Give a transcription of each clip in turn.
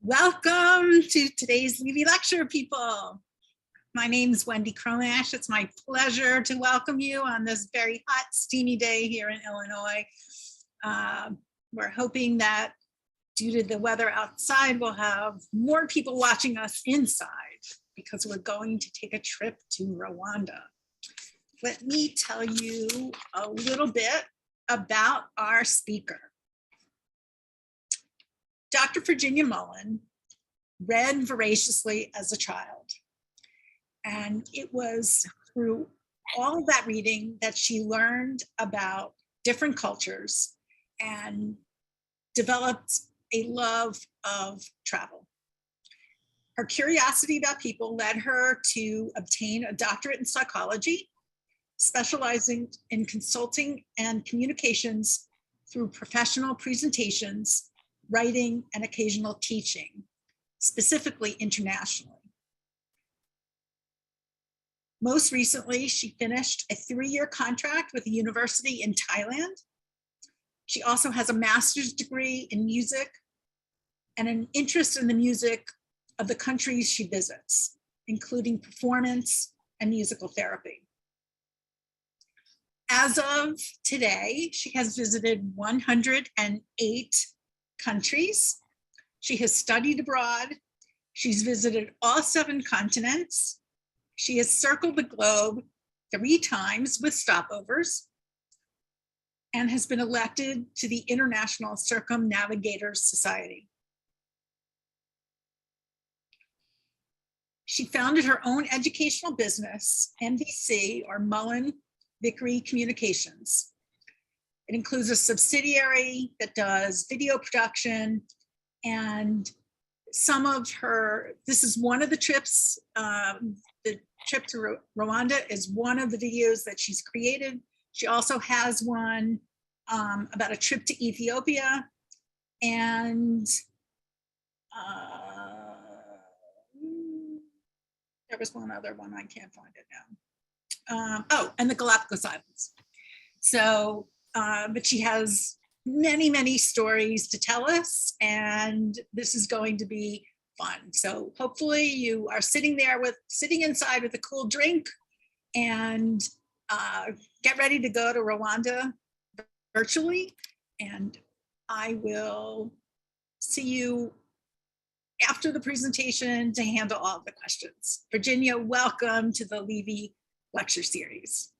Welcome to today's Levy Lecture, people. My name is Wendy Cronash. It's my pleasure to welcome you on this very hot, steamy day here in Illinois. We're hoping that due to the weather outside, we'll have more people watching us inside because we're going to take a trip to Rwanda. Let me tell you a little bit about our speaker. Dr. Virginia Mullin read voraciously as a child, and it was through all of that reading that she learned about different cultures and developed a love of travel. Her curiosity about people led her to obtain a doctorate in psychology, specializing in consulting and communications through professional presentations, writing, and occasional teaching, specifically internationally. Most recently, she finished a 3-year contract with a university in Thailand. She also has a master's degree in music and an interest in the music of the countries she visits, including performance and musical therapy. As of today, she has visited 108 countries. She has studied abroad. She's visited all 7 continents. She has circled the globe 3 times with stopovers and has been elected to the International Circumnavigator Society. She founded her own educational business, MVC, or Mullin Vickery Communications. It includes a subsidiary that does video production, and some of her, this is one of the trips, the trip to Rwanda is one of the videos that she's created. She also has one about a trip to Ethiopia, and there was one other one, I can't find it now. Oh, and the Galapagos Islands. So, but she has many, many stories to tell us, and this is going to be fun. So hopefully you are sitting inside with a cool drink and get ready to go to Rwanda virtually. And I will see you after the presentation to handle all of the questions. Virginia, welcome to the Levy Lecture Series.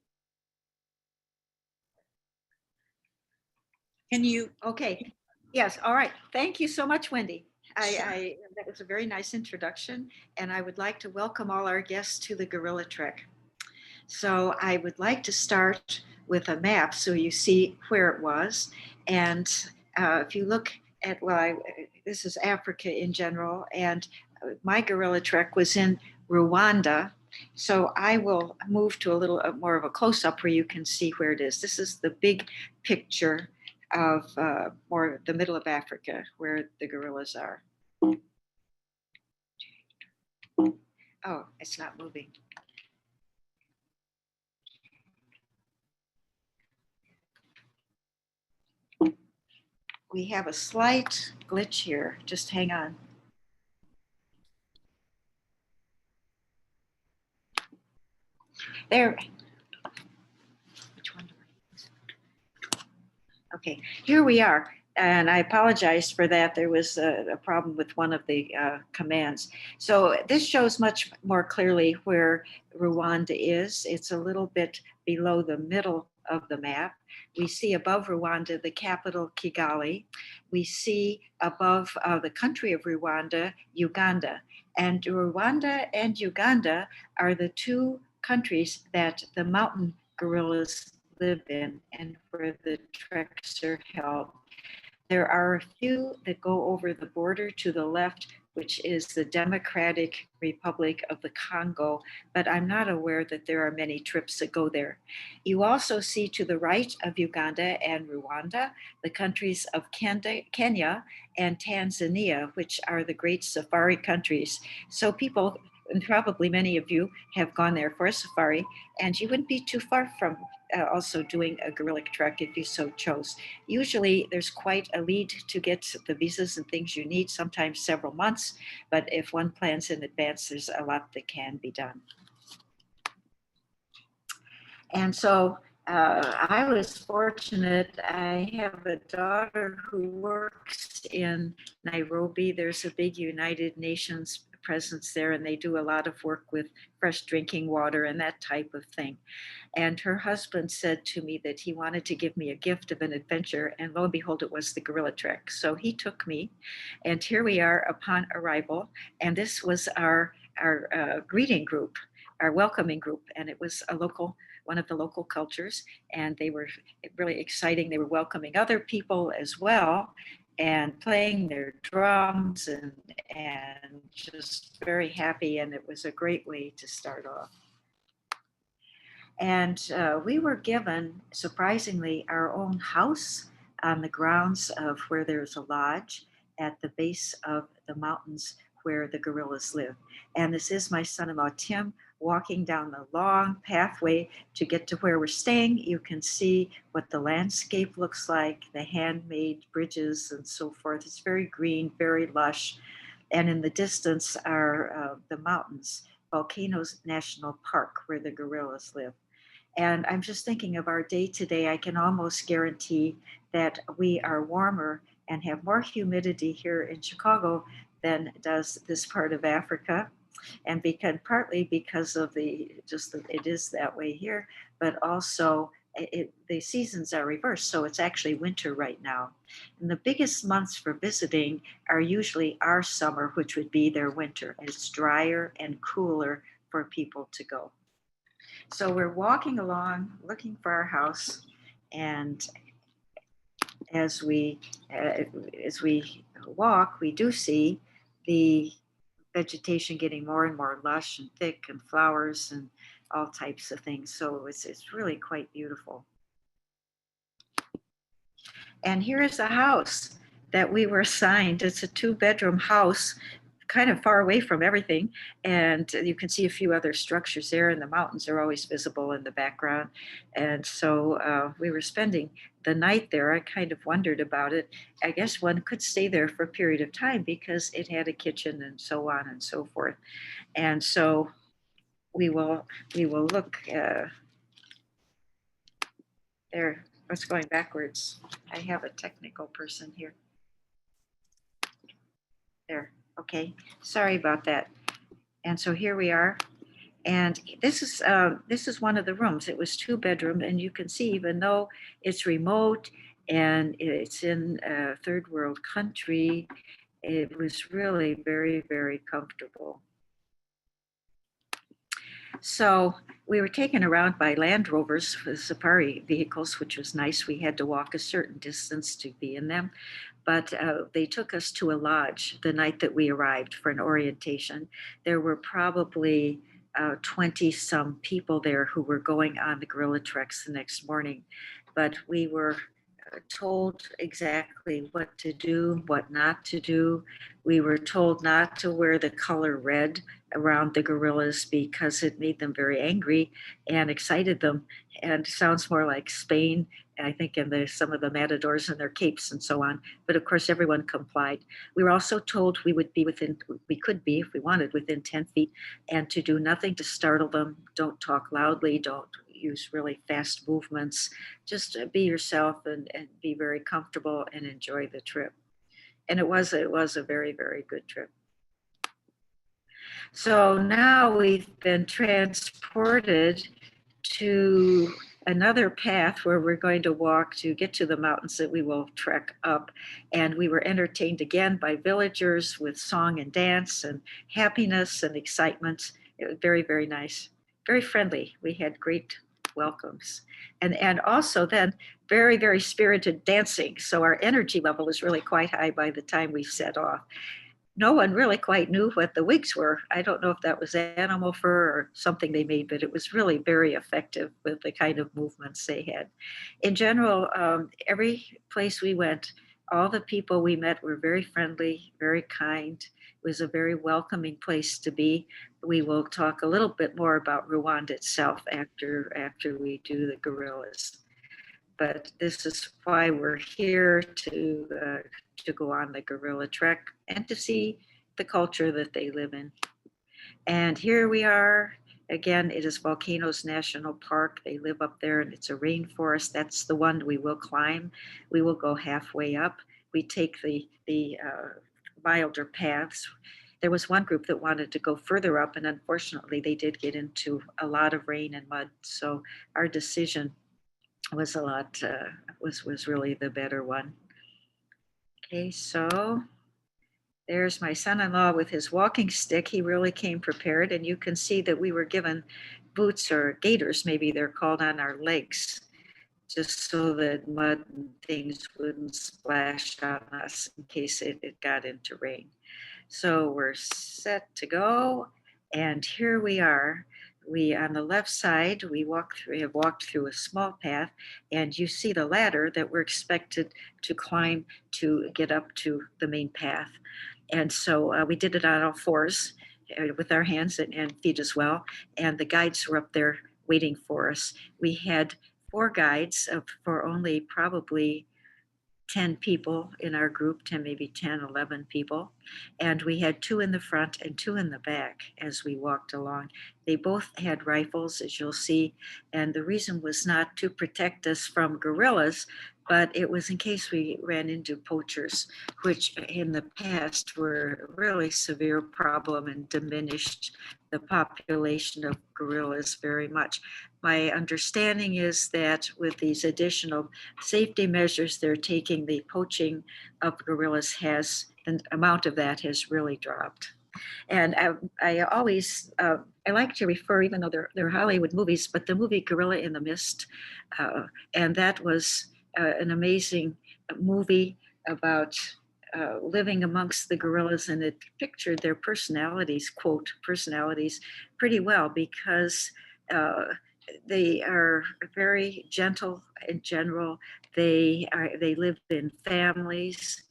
Can you? Okay, yes, all right. Thank you so much, Wendy. That was a very nice introduction, and I would like to welcome all our guests to the Gorilla Trek. So I would like to start with a map so you see where it was. And if you look at, this is Africa in general, and my Gorilla Trek was in Rwanda. So I will move to a little more of a close-up where you can see where it is. This is the big picture of more the middle of Africa where the gorillas are. Oh, it's not moving. We have a slight glitch here. Just hang on. There. Which one? Okay, here we are. And I apologize for that. There was a problem with one of the commands. So this shows much more clearly where Rwanda is. It's a little bit below the middle of the map. We see above Rwanda the capital, Kigali. We see above the country of Rwanda, Uganda. And Rwanda and Uganda are the 2 countries that the mountain gorillas live in and where the treks are held. There are a few that go over the border to the left, which is the Democratic Republic of the Congo, but I'm not aware that there are many trips that go there. You also see to the right of Uganda and Rwanda, the countries of Kenya and Tanzania, which are the great safari countries. So people and probably many of you have gone there for a safari, and you wouldn't be too far from also doing a gorilla trek if you so chose. Usually there's quite a lead to get the visas and things you need, sometimes several months, but if one plans in advance, there's a lot that can be done. And so I was fortunate. I have a daughter who works in Nairobi. There's a big United Nations presence there, and they do a lot of work with fresh drinking water and that type of thing. And her husband said to me that he wanted to give me a gift of an adventure, and lo and behold, it was the gorilla trek. So he took me, and here we are upon arrival. And this was our greeting group, our welcoming group, and it was one of the local cultures, and they were really exciting. They were welcoming other people as well, and playing their drums and just very happy. And it was a great way to start off. And we were given, surprisingly, our own house on the grounds of where there's a lodge at the base of the mountains where the gorillas live. And this is my son-in-law, Tim, walking down the long pathway to get to where we're staying. You can see what the landscape looks like, the handmade bridges and so forth. It's very green, very lush. And in the distance are the mountains, Volcanoes National Park, where the gorillas live. And I'm just thinking of our day today. I can almost guarantee that we are warmer and have more humidity here in Chicago than does this part of Africa. And partly because of it is that way here, but also the seasons are reversed. So it's actually winter right now. And the biggest months for visiting are usually our summer, which would be their winter. It's drier and cooler for people to go. So we're walking along looking for our house, and as we walk, we do see the vegetation getting more and more lush and thick, and flowers and all types of things. So it's really quite beautiful. And here is a house that we were assigned. It's a 2-bedroom house, kind of far away from everything. And you can see a few other structures there, and the mountains are always visible in the background. And so we were spending the night there. I kind of wondered about it. I guess one could stay there for a period of time because it had a kitchen and so on and so forth. And so we will look there. What's going backwards? I have a technical person here. There. Okay, sorry about that. And so here we are. And this is one of the rooms. It was 2-bedroom, and you can see, even though it's remote and it's in a third world country, it was really very, very comfortable. So we were taken around by Land Rovers with safari vehicles, which was nice. We had to walk a certain distance to be in them. But they took us to a lodge the night that we arrived for an orientation. There were probably 20 some people there who were going on the gorilla treks the next morning. But we were told exactly what to do, what not to do. We were told not to wear the color red around the gorillas because it made them very angry and excited them, and sounds more like Spain, I think, in some of the matadors and their capes and so on. But of course, everyone complied. We were also told we could be, if we wanted, within 10 feet, and to do nothing to startle them. Don't talk loudly, don't use really fast movements. Just be yourself and be very comfortable and enjoy the trip. And it was a very, very good trip. So now we've been transported to another path where we're going to walk to get to the mountains that we will trek up. And we were entertained again by villagers with song and dance and happiness and excitement. It was very, very nice, very friendly. We had great welcomes. And also then very, very spirited dancing. So our energy level was really quite high by the time we set off. No one really quite knew what the wigs were. I don't know if that was animal fur or something they made, but it was really very effective with the kind of movements they had. In general, every place we went, all the people we met were very friendly, very kind, was a very welcoming place to be. We will talk a little bit more about Rwanda itself after we do the gorillas. But this is why we're here to go on the gorilla trek and to see the culture that they live in. And here we are. Again, it is Volcanoes National Park. They live up there and it's a rainforest. That's the one we will climb. We will go halfway up. We take the milder paths. There was one group that wanted to go further up, and unfortunately they did get into a lot of rain and mud. So our decision was was really the better one. Okay, so there's my son-in-law with his walking stick. He really came prepared, and you can see that we were given boots or gaiters, maybe they're called, on our legs, just so that mud and things wouldn't splash on us in case it got into rain. So we're set to go, and here we are. We, on the left side, we have walked through a small path, and you see the ladder that we're expected to climb to get up to the main path. And so we did it on all fours with our hands and feet as well. And the guides were up there waiting for us. We had 4 guides for only probably 10 people in our group, 10, maybe 10, 11 people. And we had 2 in the front and 2 in the back as we walked along. They both had rifles, as you'll see. And the reason was not to protect us from gorillas, but it was in case we ran into poachers, which in the past were a really severe problem and diminished the population of gorillas very much. My understanding is that with these additional safety measures they're taking, the poaching of gorillas an amount of that has really dropped. And I always, I like to refer, even though they're Hollywood movies, but the movie Gorilla in the Mist, and that was an amazing movie about living amongst the gorillas, and it pictured their personalities, quote, personalities, pretty well, because they are very gentle in general. They live in families.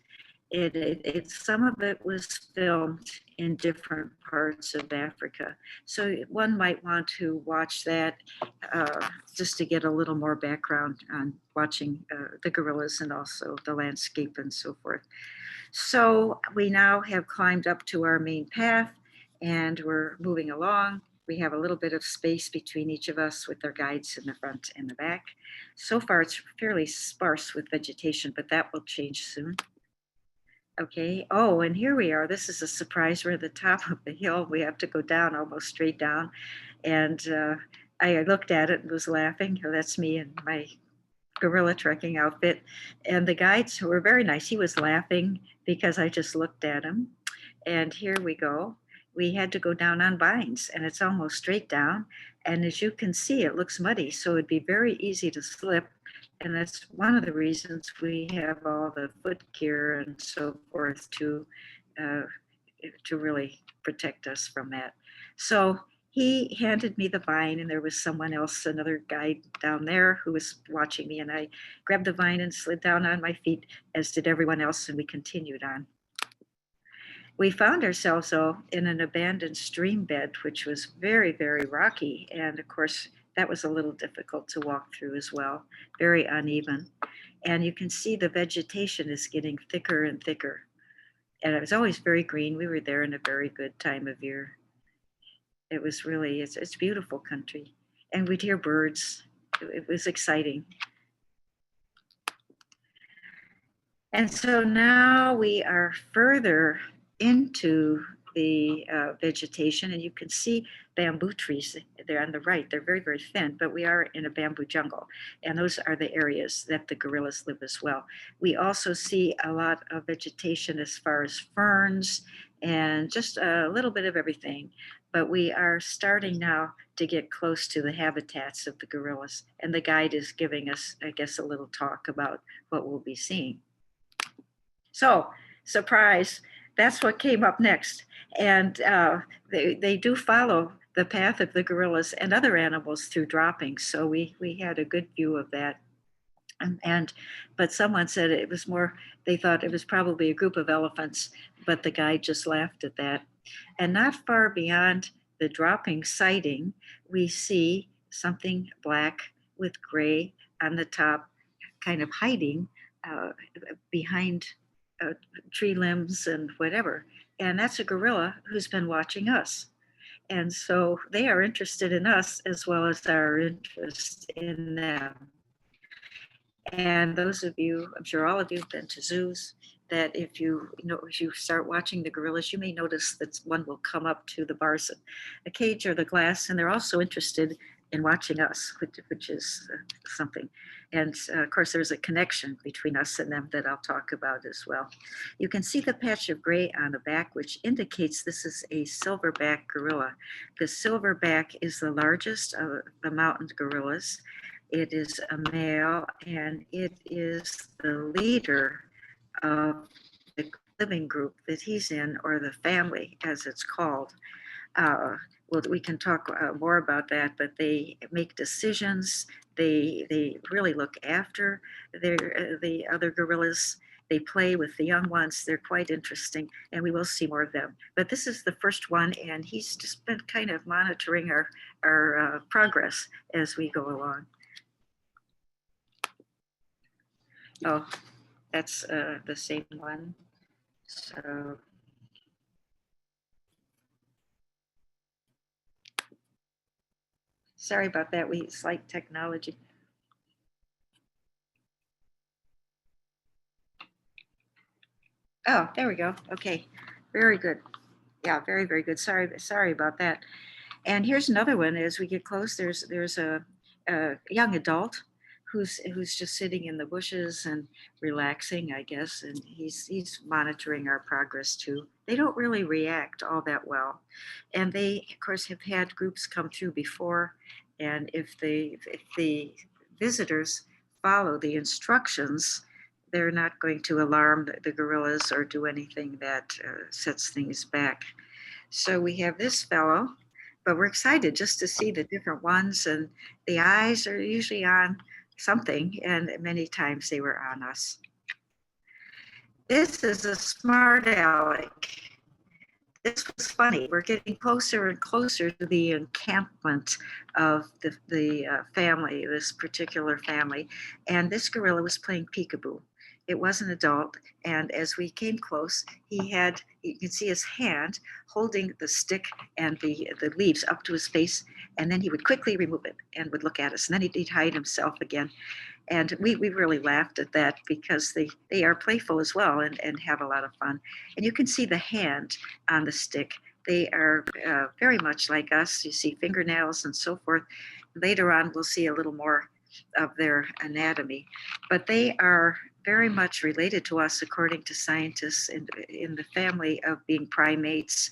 Some of it was filmed in different parts of Africa. So one might want to watch that just to get a little more background on watching the gorillas and also the landscape and so forth. So we now have climbed up to our main path and we're moving along. We have a little bit of space between each of us with our guides in the front and the back. So far, it's fairly sparse with vegetation, but that will change soon. Okay, oh, and here we are. This is a surprise. We're at the top of the hill. We have to go down, almost straight down. And I looked at it and was laughing. Oh, that's me in my gorilla trekking outfit. And the guides who were very nice, he was laughing because I just looked at him. And here we go. We had to go down on vines, and it's almost straight down. And as you can see, it looks muddy, so it'd be very easy to slip. And that's one of the reasons we have all the foot gear and so forth to really protect us from that. So he handed me the vine, and there was someone else, another guy down there who was watching me, and I grabbed the vine and slid down on my feet, as did everyone else, and we continued on. We found ourselves, though, in an abandoned stream bed, which was very, very rocky. And of course, that was a little difficult to walk through as well, very uneven. And you can see the vegetation is getting thicker and thicker. And it was always very green. We were there in a very good time of year. It was really, it's beautiful country. And we'd hear birds. It was exciting. And so now we are further into the vegetation, and you can see bamboo trees there on the right. They're very, very thin, but we are in a bamboo jungle, and those are the areas that the gorillas live as well. We also see a lot of vegetation as far as ferns and just a little bit of everything, but we are starting now to get close to the habitats of the gorillas, and the guide is giving us, I guess, a little talk about what we'll be seeing. So, surprise, that's what came up next. And they do follow the path of the gorillas and other animals through droppings. So we had a good view of that. But someone said it was more, they thought it was probably a group of elephants, but the guide just laughed at that. And not far beyond the dropping sighting, we see something black with gray on the top, kind of hiding uh, behind uh, tree limbs and whatever. And that's a gorilla who's been watching us. And so they are interested in us as well as our interest in them. And those of you, I'm sure all of you have been to zoos, that if if you start watching the gorillas, you may notice that one will come up to the bars, a cage or the glass, and they're also interested in watching us, which is something. And of course, there's a connection between us and them that I'll talk about as well. You can see the patch of gray on the back, which indicates this is a silverback gorilla. The silverback is the largest of the mountain gorillas. It is a male, and it is the leader of the living group that he's in, or the family, as it's called. Well, we can talk more about that, but they make decisions. They really look after the other gorillas. They play with the young ones. They're quite interesting, and we will see more of them. But this is the first one, and he's just been kind of monitoring our progress as we go along. Oh, that's the same one. So sorry about that. It's like technology. Oh, there we go. Okay, very good. Yeah, very, very good. Sorry about that. And here's another one. As we get close, there's a young adult who's just sitting in the bushes and relaxing, I guess, and he's monitoring our progress too. They don't really react all that well, and they of course have had groups come through before, and if the visitors follow the instructions, they're not going to alarm the gorillas or do anything that sets things back. So we have this fellow, but we're excited just to see the different ones, and the eyes are usually on something, and many times they were on us. This is a smart aleck. This was funny. We're getting closer and closer to the encampment of the family, this particular family, and this gorilla was playing peekaboo. It was an adult, and as we came close, you can see his hand holding the stick and the leaves up to his face, and then he would quickly remove it and would look at us, and then he'd hide himself again. And we really laughed at that because they are playful as well and have a lot of fun. And you can see the hand on the stick. They are very much like us. You see fingernails and so forth. Later on, we'll see a little more of their anatomy, but they are very much related to us according to scientists in the family of being primates.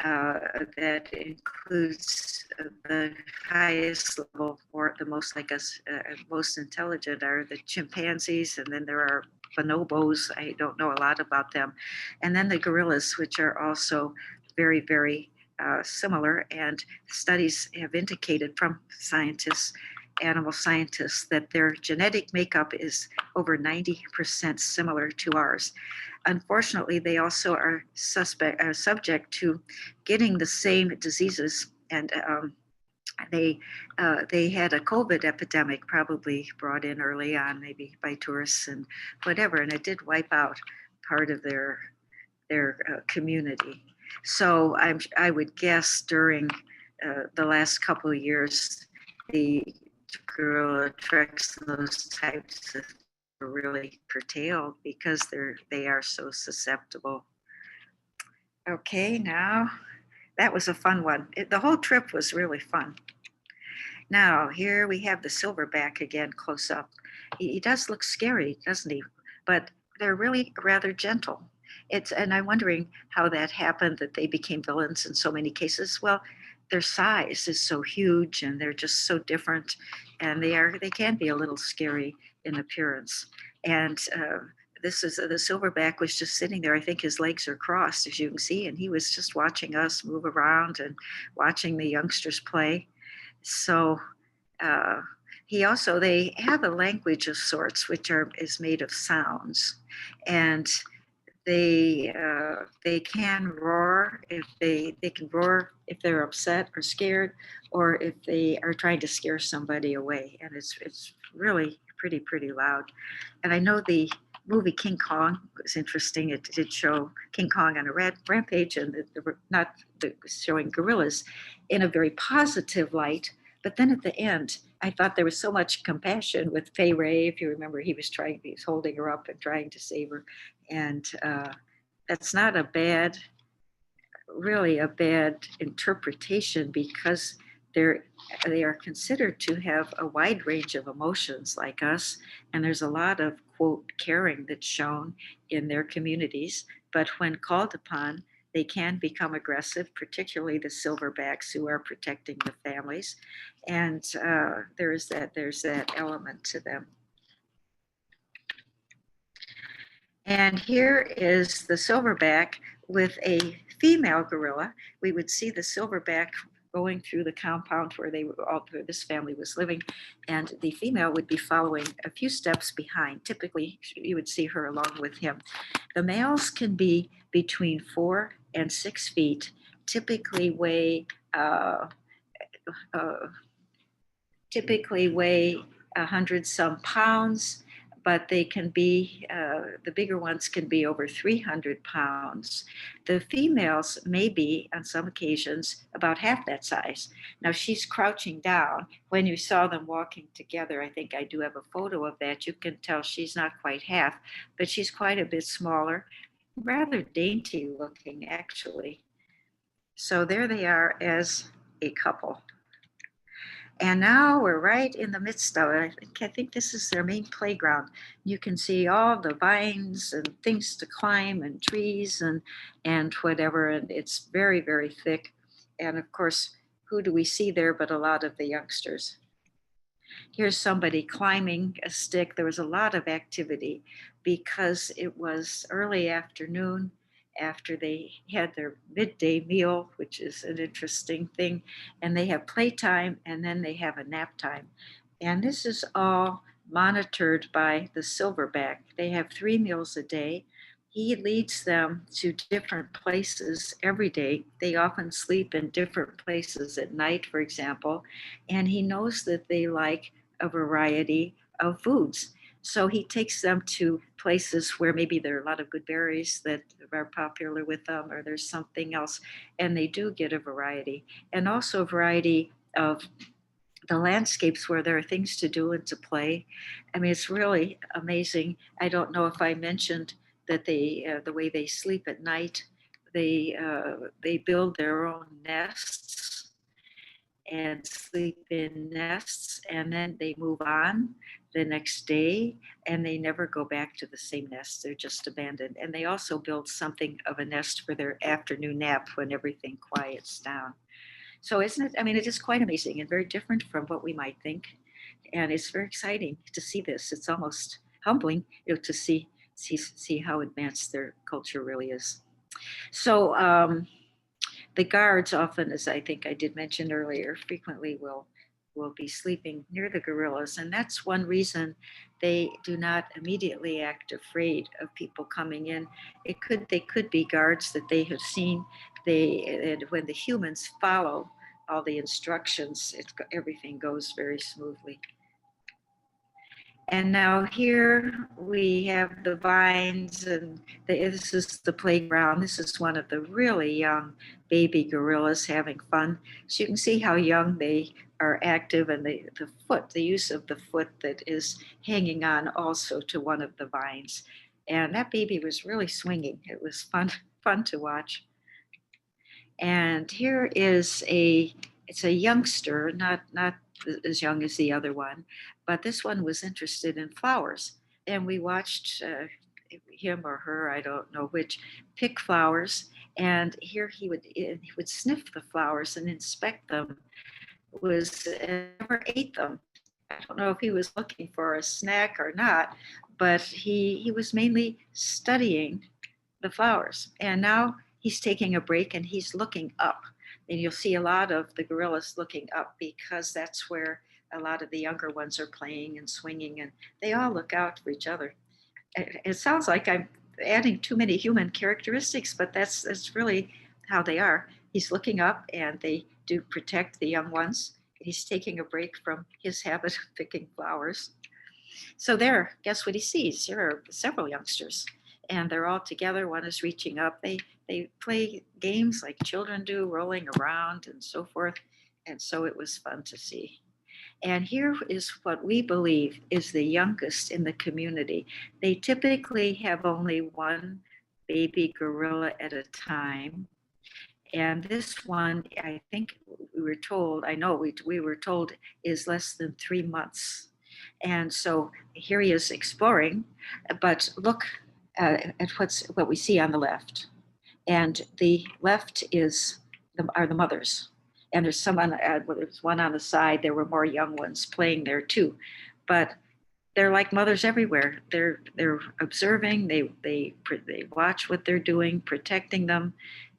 That includes the highest level, or the most like us, most intelligent are the chimpanzees, and then there are bonobos. I don't know a lot about them. And then the gorillas, which are also very, very similar. And studies have indicated from scientists, animal scientists, that their genetic makeup is over 90% similar to ours. Unfortunately, they also are subject to getting the same diseases, and they had a COVID epidemic probably brought in early on, maybe by tourists and whatever, and it did wipe out part of their community. So I would guess during the last couple of years, the gorilla treks and those types of are really curtailed because they are so susceptible. Okay, now that was a fun one. The whole trip was really fun. Now here we have the silverback again close up. He does look scary, doesn't he? But they're really rather gentle. And I'm wondering how that happened, that they became villains in so many cases. Well, their size is so huge and they're just so different, and they can be a little scary in appearance. And this is the silverback was just sitting there. I think his legs are crossed, as you can see, and he was just watching us move around and watching the youngsters play. So They have a language of sorts, which is made of sounds, and they can roar if they can roar if they're upset or scared, or if they are trying to scare somebody away, and it's really pretty loud. And I know the movie King Kong was interesting. It did show King Kong on a rampage, and not showing gorillas in a very positive light. But then at the end, I thought there was so much compassion with Fay Ray. If you remember, he was holding her up and trying to save her, and that's not really a bad interpretation, because they are considered to have a wide range of emotions like us, and there's a lot of, quote, caring that's shown in their communities. But when called upon, they can become aggressive, particularly the silverbacks who are protecting the families, and there's that element to them. And here is the silverback with a female gorilla. We would see the silverback going through the compound where this family was living, and the female would be following a few steps behind. Typically, you would see her along with him. The males can be between 4 and 6 feet, typically weigh 100 some pounds, but they can be, the bigger ones can be over 300 pounds. The females may be, on some occasions, about half that size. Now she's crouching down. When you saw them walking together, I think I do have a photo of that, you can tell she's not quite half, but she's quite a bit smaller, rather dainty looking actually. So there they are as a couple. And now we're right in the midst of it. I think this is their main playground. You can see all the vines and things to climb and trees and whatever. And it's very thick. And of course, who do we see there but a lot of the youngsters? Here's somebody climbing a stick. There was a lot of activity because it was early afternoon after they had their midday meal, which is an interesting thing. And they have playtime and then they have a nap time. And this is all monitored by the silverback. They have 3 meals a day. He leads them to different places every day. They often sleep in different places at night, for example, and he knows that they like a variety of foods. So he takes them to places where maybe there are a lot of good berries that are popular with them, or there's something else, and they do get a variety. And also a variety of the landscapes where there are things to do and to play. I mean, it's really amazing. I don't know if I mentioned that the way they sleep at night, they build their own nests and sleep in nests, and then they move on the next day, and they never go back to the same nest. They're just abandoned. And they also build something of a nest for their afternoon nap when everything quiets down. So isn't it, I mean, it is quite amazing and very different from what we might think. And it's very exciting to see this. It's almost humbling, to see how advanced their culture really is. So the guards often, as I think I did mention earlier, frequently will be sleeping near the gorillas. And that's one reason they do not immediately act afraid of people coming in. They could be guards that they have seen. And when the humans follow all the instructions, everything goes very smoothly. And now here we have the vines, and this is the playground. This is one of the really young baby gorillas having fun. So you can see how young they are active, and the use of the foot that is hanging on also to one of the vines. And that baby was really swinging. It was fun to watch. And here is it's a youngster, not as young as the other one, but this one was interested in flowers. And we watched him or her, I don't know which, pick flowers. And here he would sniff the flowers and inspect them. Never ate them. I don't know if he was looking for a snack or not, but he was mainly studying the flowers. And now he's taking a break and he's looking up. And you'll see a lot of the gorillas looking up because that's where a lot of the younger ones are playing and swinging, and they all look out for each other. It sounds like I'm adding too many human characteristics, but that's really how they are. He's looking up, and they do protect the young ones. He's taking a break from his habit of picking flowers. So there, guess what he sees? There are several youngsters, and they're all together. One is reaching up. They play games like children do, rolling around and so forth. And so it was fun to see. And here is what we believe is the youngest in the community. They typically have only one baby gorilla at a time. And this one, I think we were told, I know we were told, is less than 3 months. And so here he is exploring, but look at what we see on the left. And the left are the mothers. And there's there's one on the side. There were more young ones playing there too, but they're like mothers everywhere. They're observing. They watch what they're doing, protecting them,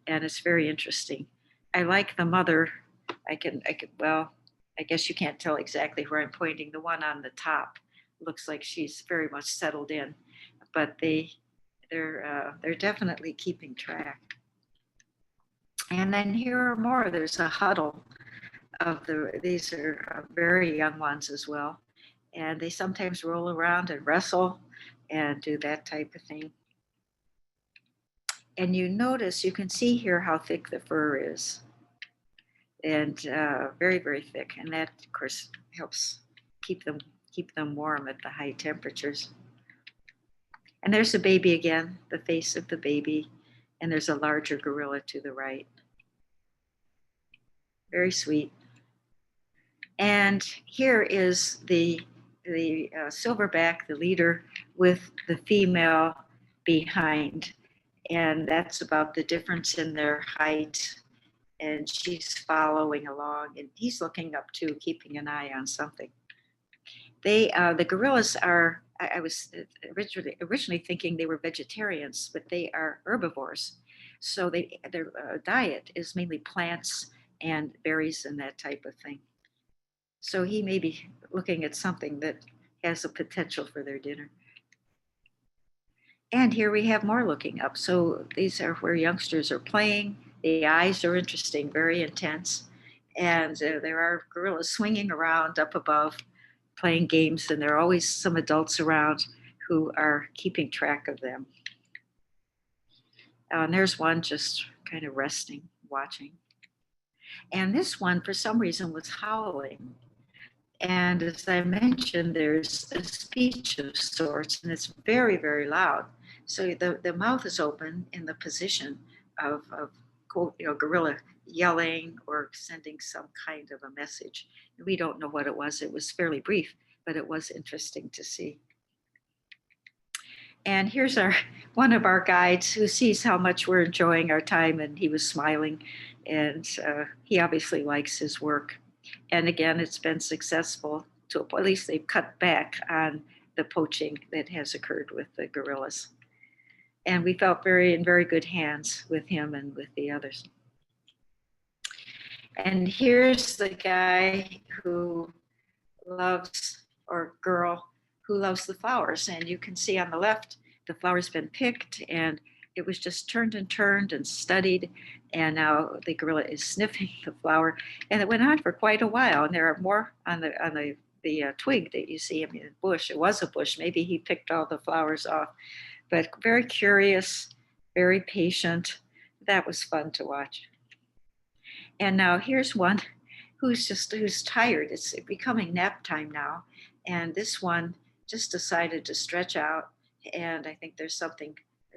and it's very interesting. I like the mother. Well, I guess you can't tell exactly where I'm pointing. The one on the top looks like she's very much settled in, but they're definitely keeping track. And then here are more. There's a huddle these are very young ones as well. And they sometimes roll around and wrestle and do that type of thing. And you can see here how thick the fur is. And very, very thick. And that, of course, helps keep them warm at the high temperatures. And there's the baby again, the face of the baby. And there's a larger gorilla to the right. Very sweet. And here is the silverback, the leader, with the female behind. And that's about the difference in their height. And she's following along, and he's looking up too, keeping an eye on something. The gorillas are, I was originally thinking they were vegetarians, but they are herbivores. So their diet is mainly plants and berries and that type of thing. So he may be looking at something that has a potential for their dinner. And here we have more looking up. So these are where youngsters are playing. The eyes are interesting, very intense. And there are gorillas swinging around up above, playing games, and there are always some adults around who are keeping track of them. And there's one just kind of resting, watching. And this one, for some reason, was howling. And as I mentioned, there's a speech of sorts, and it's very, very loud. So the mouth is open in the position of gorilla yelling or sending some kind of a message. We don't know what it was. It was fairly brief, but it was interesting to see. And here's one of our guides who sees how much we're enjoying our time, and he was smiling, and he obviously likes his work. And again, it's been successful at least they've cut back on the poaching that has occurred with the gorillas. And we felt in very good hands with him and with the others. And here's the guy who loves, or girl who loves the flowers. And you can see on the left, the flower's been picked and it was just turned and studied. And now the gorilla is sniffing the flower. And it went on for quite a while. And there are more on the twig that you see. I mean, the bush, it was a bush. Maybe he picked all the flowers off. But very curious, very patient. That was fun to watch. And now here's one who's tired. It's becoming nap time now. And this one just decided to stretch out. And I think there's something,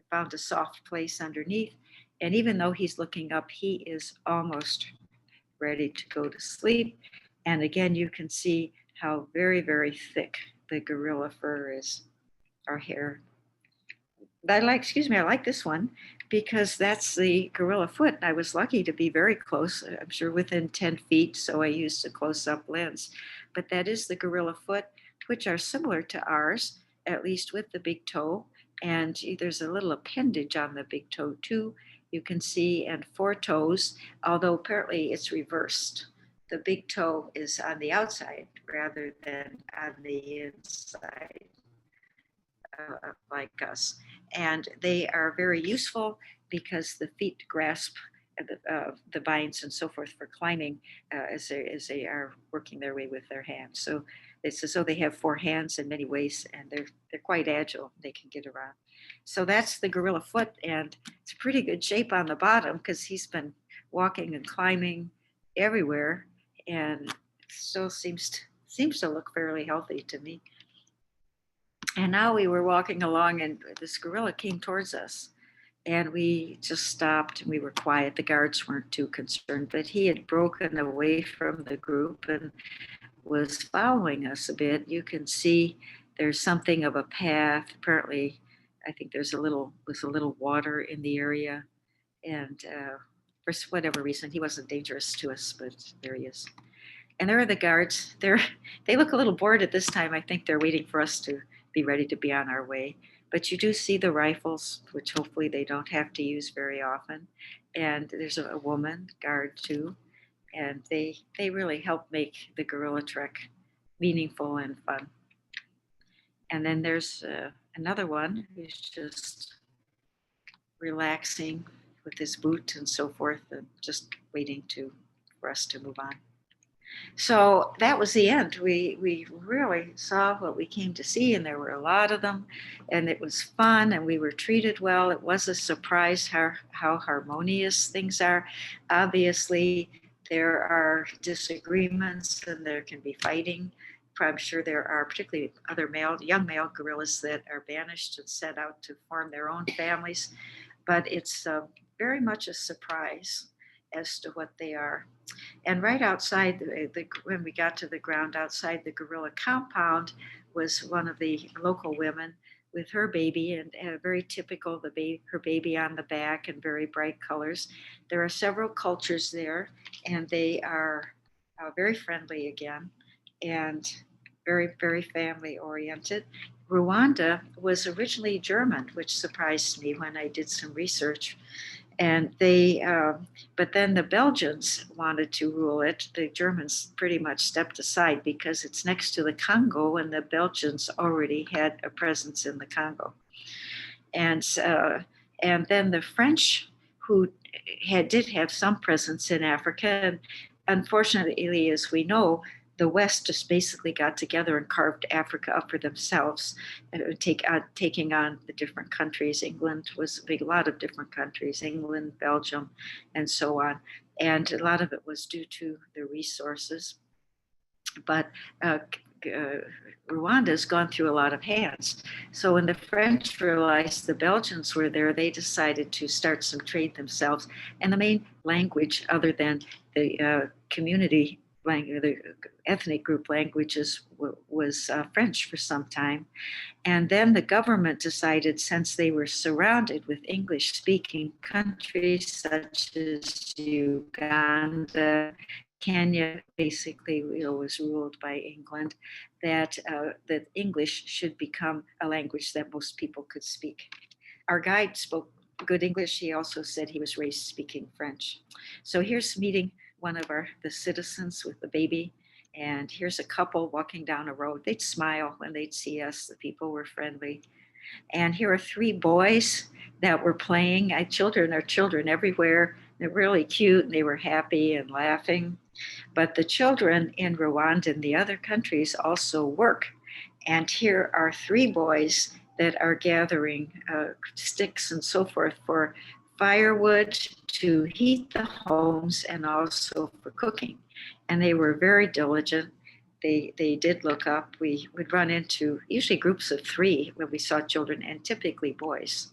found a soft place underneath. And even though he's looking up, he is almost ready to go to sleep. And again, you can see how very, very thick the gorilla fur is, or hair. I like this one because that's the gorilla foot. I was lucky to be very close, I'm sure within 10 feet, so I used a close-up lens. But that is the gorilla foot, which are similar to ours, at least with the big toe. And there's a little appendage on the big toe too, you can see, and 4 toes, although apparently it's reversed. the big toe is on the outside rather than on the inside, like us. And they are very useful because the feet grasp the vines and so forth for climbing as they are working their way with their hands. So it's as though they have four hands in many ways, and they're quite agile. They can get around. So that's the gorilla foot, and it's a pretty good shape on the bottom because he's been walking and climbing everywhere, and still seems to look fairly healthy to me. And now we were walking along, and this gorilla came towards us. And we just stopped and we were quiet. The guards weren't too concerned, but he had broken away from the group and was following us a bit. You can see there's something of a path. Apparently, I think was a little water in the area. And for whatever reason, he wasn't dangerous to us, but there he is. And there are the guards. They look a little bored at this time. I think they're waiting for us to be ready to be on our way. But you do see the rifles, which hopefully they don't have to use very often. And there's a woman guard too. And they really help make the gorilla trek meaningful and fun. And then there's another one who's just relaxing with his boot and so forth, and just waiting for us to move on. So that was the end. We really saw what we came to see, and there were a lot of them, and it was fun, and we were treated well. It was a surprise how harmonious things are. Obviously, there are disagreements and there can be fighting. I'm sure there are particularly other young male gorillas that are banished and set out to form their own families, but it's very much a surprise as to what they are. And right outside, when we got to the ground outside the gorilla compound, was one of the local women with her baby, and very typical, her baby on the back and very bright colors. There are several cultures there, and they are very friendly again, and very, very family oriented. Rwanda was originally German, which surprised me when I did some research. And but then the Belgians wanted to rule it. The Germans pretty much stepped aside because it's next to the Congo, and the Belgians already had a presence in the Congo. And then the French, who did have some presence in Africa, and unfortunately, as we know, the West just basically got together and carved Africa up for themselves, taking on the different countries. England was a lot of different countries, England, Belgium, and so on. And a lot of it was due to the resources. But Rwanda's gone through a lot of hands. So when the French realized the Belgians were there, they decided to start some trade themselves. And the main language, other than the community language, the ethnic group languages, was French for some time. And then the government decided, since they were surrounded with English-speaking countries such as Uganda, Kenya basically was ruled by England, that English should become a language that most people could speak. Our guide spoke good English. He also said he was raised speaking French. So here's meeting one of the citizens with the baby. And here's a couple walking down a road. They'd smile when they'd see us. The people were friendly. And here are three boys that were playing. Children are children everywhere. They're really cute, and they were happy and laughing. But the children in Rwanda and the other countries also work. And here are three boys that are gathering sticks and so forth for firewood to heat the homes and also for cooking. And they were very diligent. They did look up. We would run into usually groups of three when we saw children, and typically boys.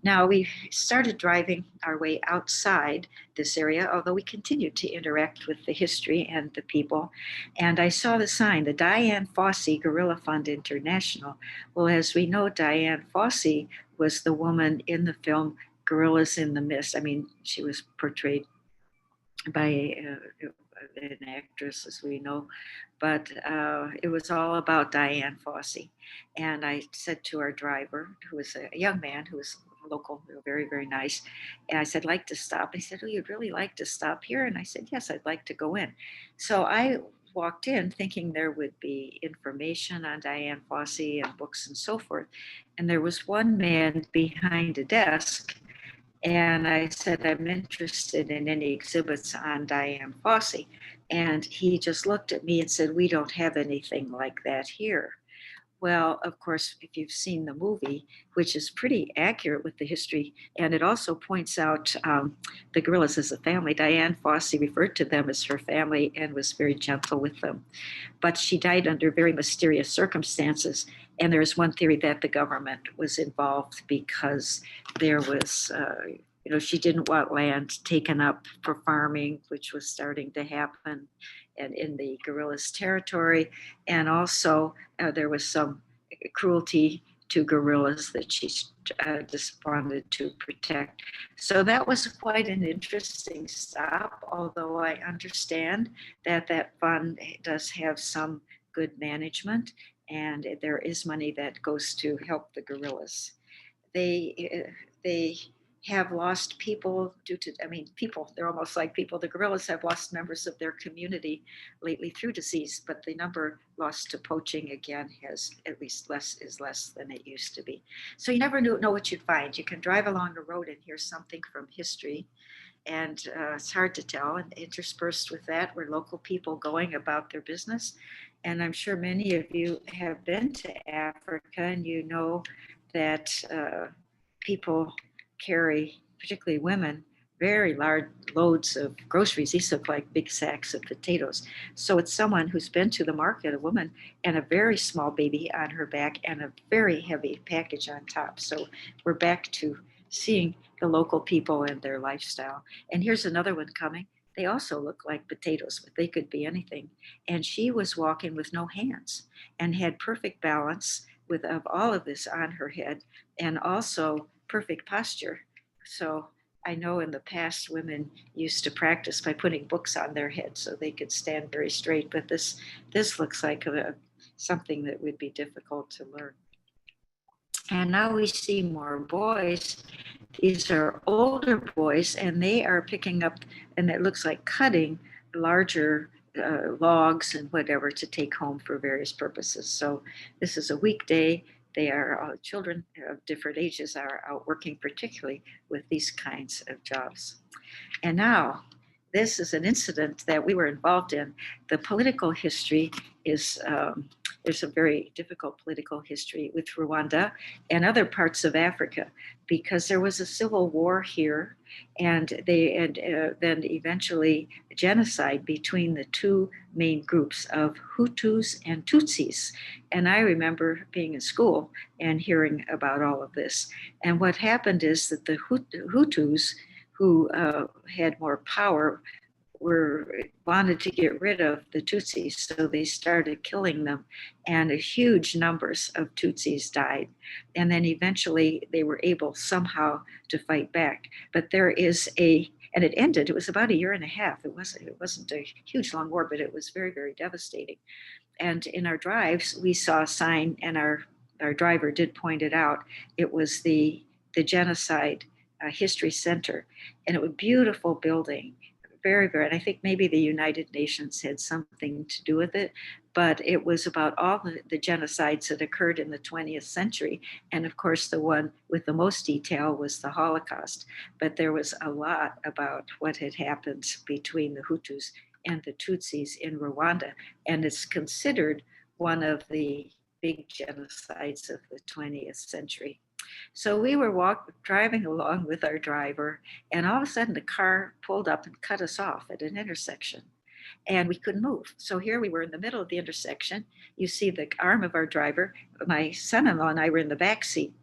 Now we started driving our way outside this area, although we continued to interact with the history and the people. And I saw the sign, the Diane Fossey Gorilla Fund International. Well, as we know, Diane Fossey was the woman in the film Gorillas in the Mist. I mean, she was portrayed by an actress, as we know, but it was all about Diane Fossey. And I said to our driver, who was a young man who was local, very, very nice. And I said, like to stop. He said, oh, you'd really like to stop here? And I said, yes, I'd like to go in. So I walked in thinking there would be information on Diane Fossey and books and so forth. And there was one man behind a desk. And I said, I'm interested in any exhibits on Diane Fossey. And he just looked at me and said, we don't have anything like that here. Well, of course, if you've seen the movie, which is pretty accurate with the history, and it also points out the gorillas as a family. Diane Fossey referred to them as her family and was very gentle with them. But she died under very mysterious circumstances. And there's one theory that the government was involved because there was, she didn't want land taken up for farming, which was starting to happen and in the guerrillas' territory. And also there was some cruelty to gorillas that she just wanted to protect. So that was quite an interesting stop, although I understand that that fund does have some good management and there is money that goes to help the gorillas. They have lost people due to, people, they're almost like people. The gorillas have lost members of their community lately through disease, but the number lost to poaching again is less than it used to be. So you never know what you'd find. You can drive along the road and hear something from history, and it's hard to tell. And interspersed with that were local people going about their business. And I'm sure many of you have been to Africa and you know that people carry, particularly women, very large loads of groceries. These look like big sacks of potatoes. So it's someone who's been to the market, a woman, and a very small baby on her back and a very heavy package on top. So we're back to seeing the local people and their lifestyle. And here's another one coming. They also look like potatoes, but they could be anything. And she was walking with no hands and had perfect balance of all of this on her head and also perfect posture. So I know in the past women used to practice by putting books on their head so they could stand very straight, but this looks like something that would be difficult to learn. And now we see more boys. These are older boys and they are picking up, and it looks like cutting larger logs and whatever to take home for various purposes. So this is a weekday. They are children of different ages are out working particularly with these kinds of jobs. And now this is an incident that we were involved in. The political history is, there's a very difficult political history with Rwanda and other parts of Africa because there was a civil war here and then eventually genocide between the two main groups of Hutus and Tutsis. And I remember being in school and hearing about all of this. And what happened is that the Hutus, who had more power, wanted to get rid of the Tutsis, so they started killing them, and huge numbers of Tutsis died. And then eventually they were able somehow to fight back. But there is and it ended. It was about a year and a half. It wasn't a huge long war, but it was very, very devastating. And in our drives, we saw a sign, and our driver did point it out. It was the Genocide History Center, and it was a beautiful building, very, very, and I think maybe the United Nations had something to do with it, but it was about all the genocides that occurred in the 20th century. And of course, the one with the most detail was the Holocaust, but there was a lot about what had happened between the Hutus and the Tutsis in Rwanda. And it's considered one of the big genocides of the 20th century. So we were driving along with our driver, and all of a sudden the car pulled up and cut us off at an intersection, and we couldn't move. So here we were in the middle of the intersection. You see the arm of our driver. My son-in-law and I were in the back seat,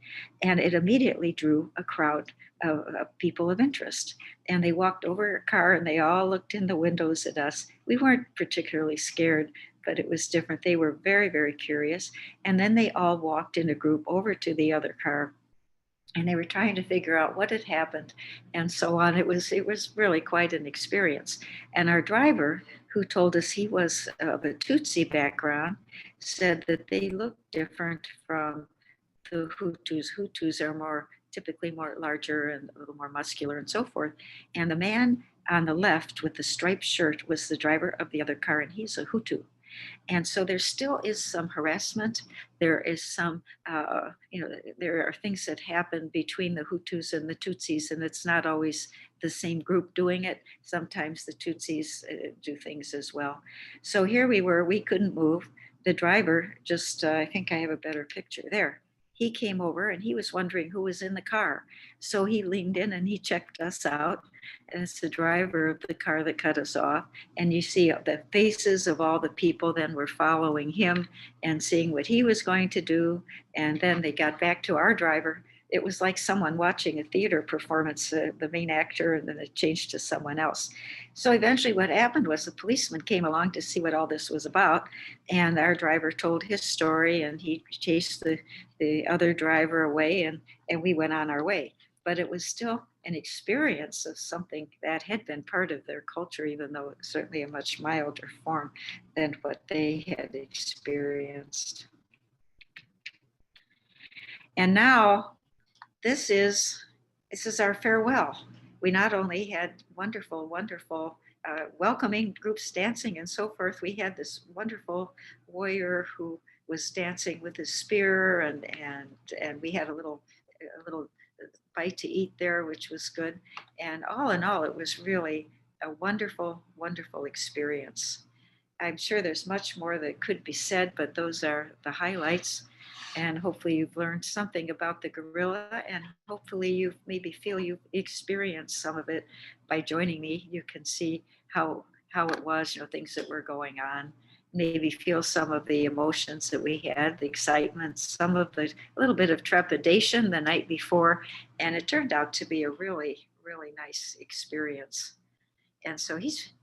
and it immediately drew a crowd of people of interest. And they walked over our car, and they all looked in the windows at us. We weren't particularly scared, but it was different. They were very, very curious. And then they all walked in a group over to the other car, and they were trying to figure out what had happened and so on. It was really quite an experience. And our driver, who told us he was of a Tutsi background, said that they looked different from the Hutus. Hutus are more typically more larger and a little more muscular and so forth. And the man on the left with the striped shirt was the driver of the other car, and he's a Hutu. And so there still is some harassment. There is some, there are things that happen between the Hutus and the Tutsis, and it's not always the same group doing it. Sometimes the Tutsis do things as well. So here we were, we couldn't move. The driver just, I think I have a better picture there. He came over and he was wondering who was in the car. So he leaned in and he checked us out. And it's the driver of the car that cut us off. And you see the faces of all the people then were following him and seeing what he was going to do. And then they got back to our driver. It was like someone watching a theater performance, the main actor, and then it changed to someone else. So eventually what happened was the policeman came along to see what all this was about. And our driver told his story and he chased the other driver away, and we went on our way. But it was still an experience of something that had been part of their culture, even though it was certainly a much milder form than what they had experienced. And now this is our farewell. We not only had wonderful, wonderful welcoming groups dancing and so forth. We had this wonderful warrior who was dancing with his spear, and we had a little bite to eat there, which was good. And all in all, it was really a wonderful, wonderful experience. I'm sure there's much more that could be said, but those are the highlights. And hopefully you've learned something about the gorilla, and hopefully you maybe feel you've experienced some of it by joining me. You can see how it was, things that were going on, maybe feel some of the emotions that we had, the excitement, some of the little bit of trepidation the night before. And it turned out to be a really, really nice experience. And so he's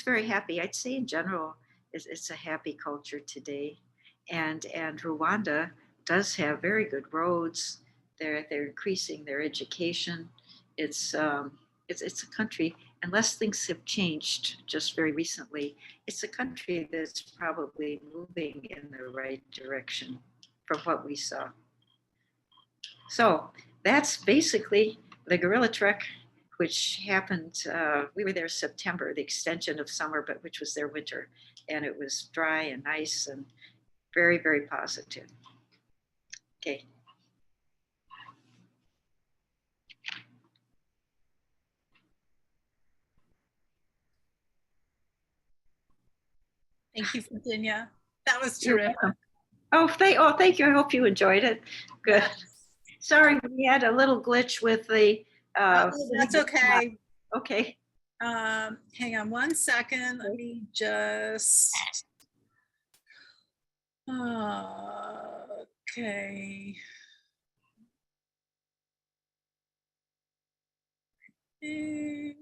very happy. I'd say in general, it's a happy culture today. And Rwanda does have very good roads. They're increasing their education. It's a country, unless things have changed just very recently, it's a country that's probably moving in the right direction from what we saw. So that's basically the gorilla trek, which happened, we were there September, the extension of summer, but which was their winter. And it was dry and nice and very, very positive. Okay. Thank you, Virginia. That was You're terrific. welcome. Thank you. I hope you enjoyed it. Good. Sorry, we had a little glitch with the. That's okay. Okay. Hang on one second. Let me just. Okay. I'm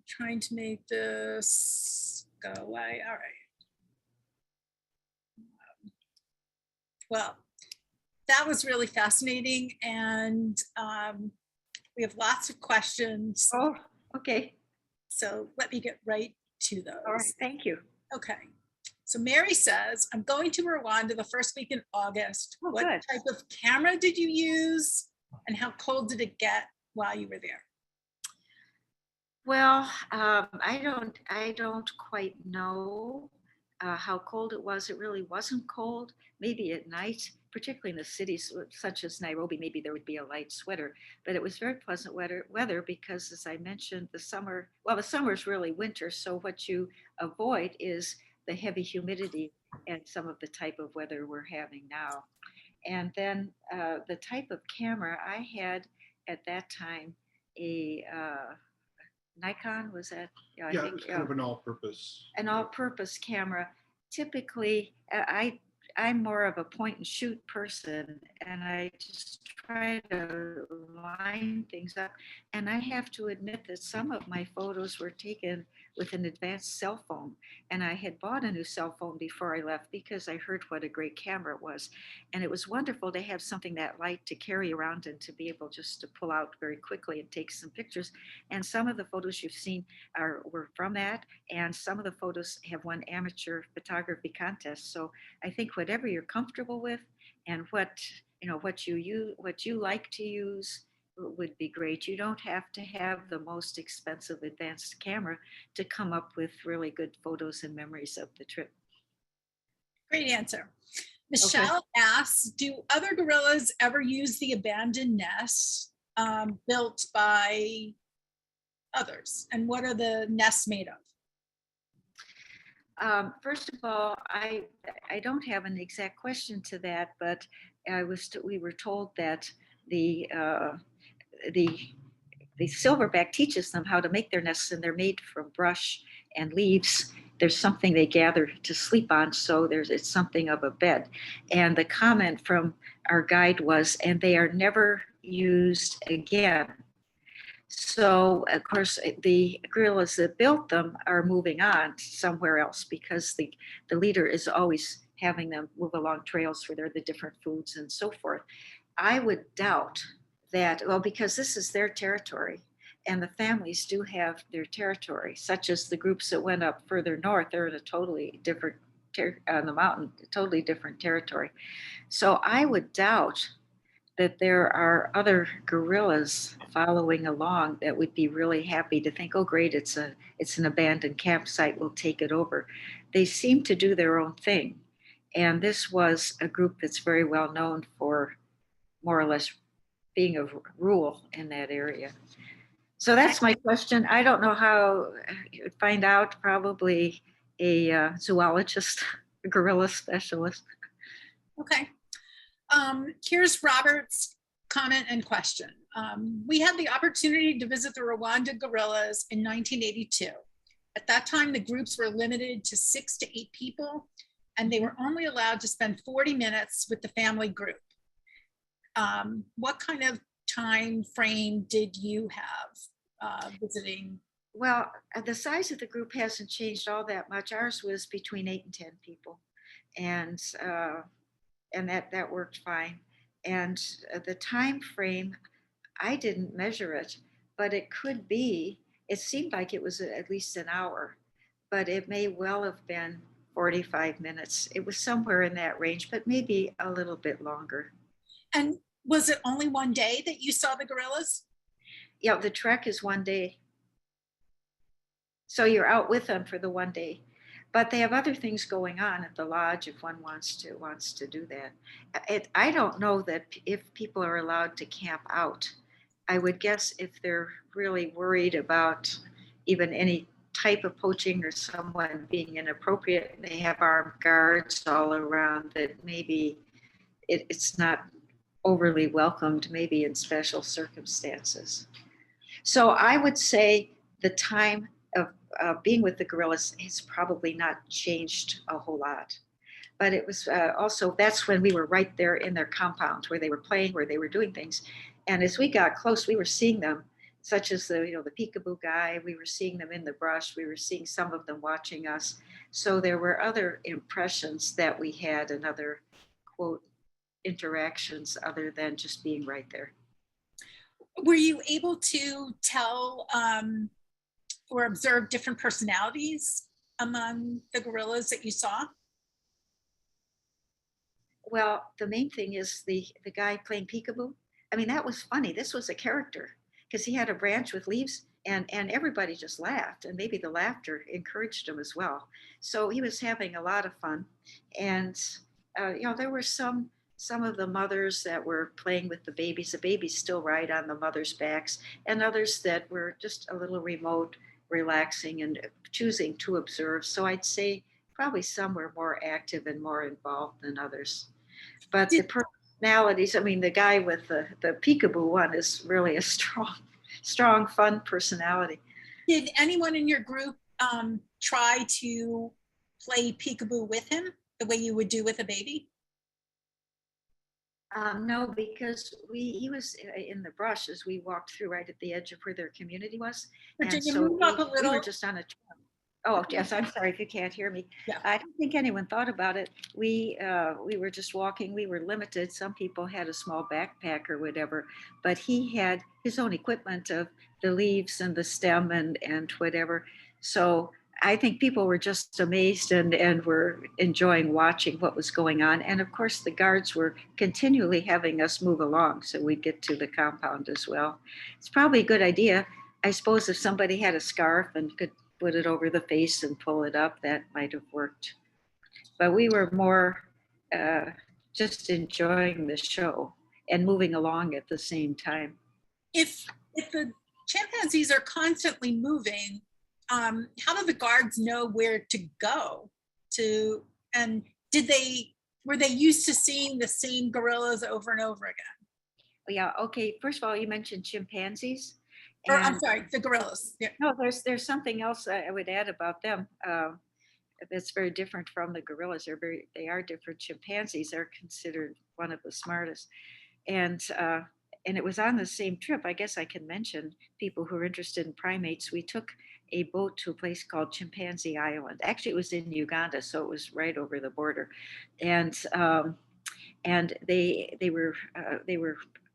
trying to make this go away. All right. Well, that was really fascinating, and we have lots of questions. Oh, okay. So let me get right to those. All right. Thank you. Okay. So Mary says, I'm going to Rwanda the first week in August. Oh, what good. type of camera did you use, and how cold did it get while you were there? Well, I don't quite know how cold it was. It really wasn't cold. Maybe at night, particularly in the cities such as Nairobi, maybe there would be a light sweater. But it was very pleasant weather because, as I mentioned, the summer is really winter. So what you avoid is the heavy humidity and some of the type of weather we're having now. And then the type of camera I had at that time, a Nikon, was that? Yeah, it was kind of an all-purpose. An all-purpose camera. Typically, I'm more of a point and shoot person, and I just try to line things up. And I have to admit that some of my photos were taken with an advanced cell phone. And I had bought a new cell phone before I left because I heard what a great camera it was. And it was wonderful to have something that light to carry around and to be able just to pull out very quickly and take some pictures. And some of the photos you've seen were from that. And some of the photos have won amateur photography contests. So I think whatever you're comfortable with and what you like to use would be great. You don't have to have the most expensive advanced camera to come up with really good photos and memories of the trip. Great answer. Michelle asks, do other gorillas ever use the abandoned nests built by others? And what are the nests made of? First of all, I don't have an exact question to that, but we were told that the silverback teaches them how to make their nests, and they're made from brush and leaves. There's something they gather to sleep on, so it's something of a bed. And the comment from our guide was, and they are never used again. So, of course, the gorillas that built them are moving on somewhere else because the leader is always having them move along trails where there are the different foods and so forth. I would doubt that, well, because this is their territory and the families do have their territory, such as the groups that went up further north, they're in a totally different, on the mountain, totally different territory. So I would doubt that there are other gorillas following along that would be really happy to think, oh great, it's an abandoned campsite, we'll take it over. They seem to do their own thing. And this was a group that's very well known for more or less being a rule in that area. So that's my question. I don't know how you'd find out, probably a zoologist, a gorilla specialist. Okay. Here's Robert's comment and question. We had the opportunity to visit the Rwanda gorillas in 1982. At that time, the groups were limited to 6 to 8 people, and they were only allowed to spend 40 minutes with the family group. What kind of time frame did you have visiting? Well, the size of the group hasn't changed all that much. Ours was between 8 and 10 people, and that worked fine. And the time frame, I didn't measure it, but it could be. It seemed like it was at least an hour, but it may well have been 45 minutes. It was somewhere in that range, but maybe a little bit longer. And was it only one day that you saw the gorillas? Yeah, the trek is one day. So you're out with them for the one day. But they have other things going on at the lodge if one wants to do that. I don't know that if people are allowed to camp out. I would guess if they're really worried about even any type of poaching or someone being inappropriate, they have armed guards all around, that maybe it's not overly welcomed, maybe in special circumstances. So I would say the time of being with the gorillas has probably not changed a whole lot. But it was also, that's when we were right there in their compound where they were playing, where they were doing things. And as we got close, we were seeing them, such as the peekaboo guy. We were seeing them in the brush. We were seeing some of them watching us. So there were other impressions that we had and other, quote, interactions other than just being right there. Were you able to tell or observe different personalities among the gorillas that you saw? Well, the main thing is the guy playing peekaboo. I mean, that was funny. This was a character because he had a branch with leaves, and everybody just laughed, and maybe the laughter encouraged him as well. So he was having a lot of fun. And there were some of the mothers that were playing with the babies still ride on the mothers' backs, and others that were just a little remote, relaxing and choosing to observe. So I'd say probably some were more active and more involved than others. But the personalities, I mean, the guy with the peekaboo one is really a strong, fun personality. Did anyone in your group try to play peekaboo with him the way you would do with a baby? No, because he was in the brush as we walked through right at the edge of where their community was. And Virginia, so move up a we little. were just on a trail. Oh, yes, I'm sorry if you can't hear me. Yeah. I don't think anyone thought about it. We were just walking. We were limited. Some people had a small backpack or whatever, but he had his own equipment of the leaves and the stem and whatever. So I think people were just amazed and were enjoying watching what was going on. And of course, the guards were continually having us move along so we'd get to the compound as well. It's probably a good idea. I suppose if somebody had a scarf and could put it over the face and pull it up, that might have worked. But we were more just enjoying the show and moving along at the same time. If the chimpanzees are constantly moving, how do the guards know where to go to? And were they used to seeing the same gorillas over and over again? Yeah. Okay. First of all, you mentioned chimpanzees. Or I'm sorry, the gorillas. Yeah. No, there's something else I would add about them. That's very different from the gorillas. They are different. Chimpanzees are considered one of the smartest, and it was on the same trip. I guess I can mention people who are interested in primates. We took a boat to a place called Chimpanzee Island. Actually, it was in Uganda, so it was right over the border, and they were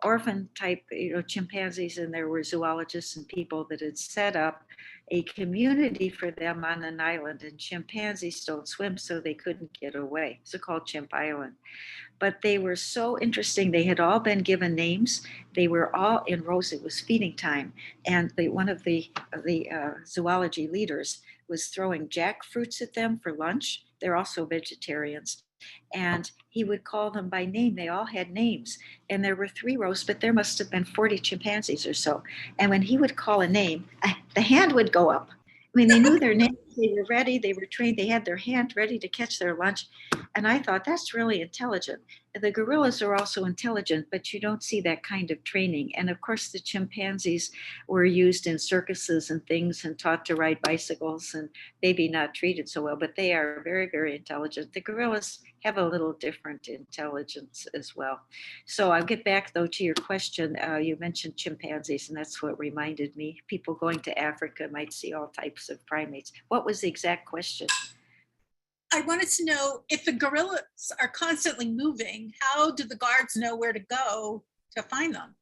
orphan type, chimpanzees, and there were zoologists and people that had set up a community for them on an island. And chimpanzees don't swim, so they couldn't get away. So called Chimp Island. But they were so interesting. They had all been given names. They were all in rows. It was feeding time, and one of the zoology leaders was throwing jackfruits at them for lunch. They're also vegetarians. And he would call them by name. They all had names. And there were 3 rows, but there must have been 40 chimpanzees or so. And when he would call a name, the hand would go up. I mean, they knew their names, they were ready, they were trained, they had their hand ready to catch their lunch. And I thought, that's really intelligent. The gorillas are also intelligent, but you don't see that kind of training. And of course, the chimpanzees were used in circuses and things and taught to ride bicycles and maybe not treated so well, but they are very, very intelligent. The gorillas have a little different intelligence as well. So I'll get back though to your question. You mentioned chimpanzees, and that's what reminded me. People going to Africa might see all types of primates. What was the exact question? I wanted to know, if the gorillas are constantly moving, how do the guards know where to go to find them?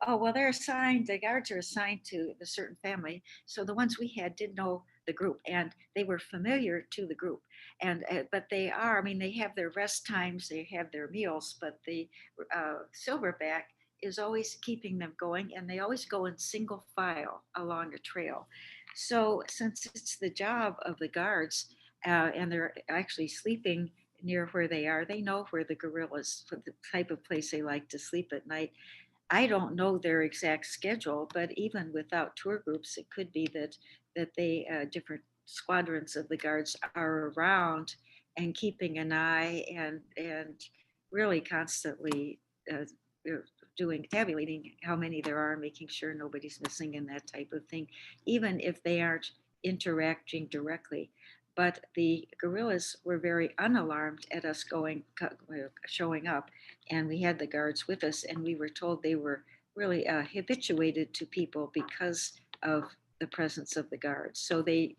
Oh, well, the guards are assigned to a certain family. So the ones we had did know the group and they were familiar to the group. But they have their rest times, they have their meals, but the silverback is always keeping them going, and they always go in single file along a trail. So since it's the job of the guards, and they're actually sleeping near where they are, they know where the gorillas, for the type of place they like to sleep at night. I don't know their exact schedule, but even without tour groups, it could be that they different squadrons of the guards are around and keeping an eye and really constantly doing tabulating how many there are, making sure nobody's missing and that type of thing, even if they aren't interacting directly. But the gorillas were very unalarmed at us showing up, and we had the guards with us, and we were told they were really habituated to people because of the presence of the guards. So they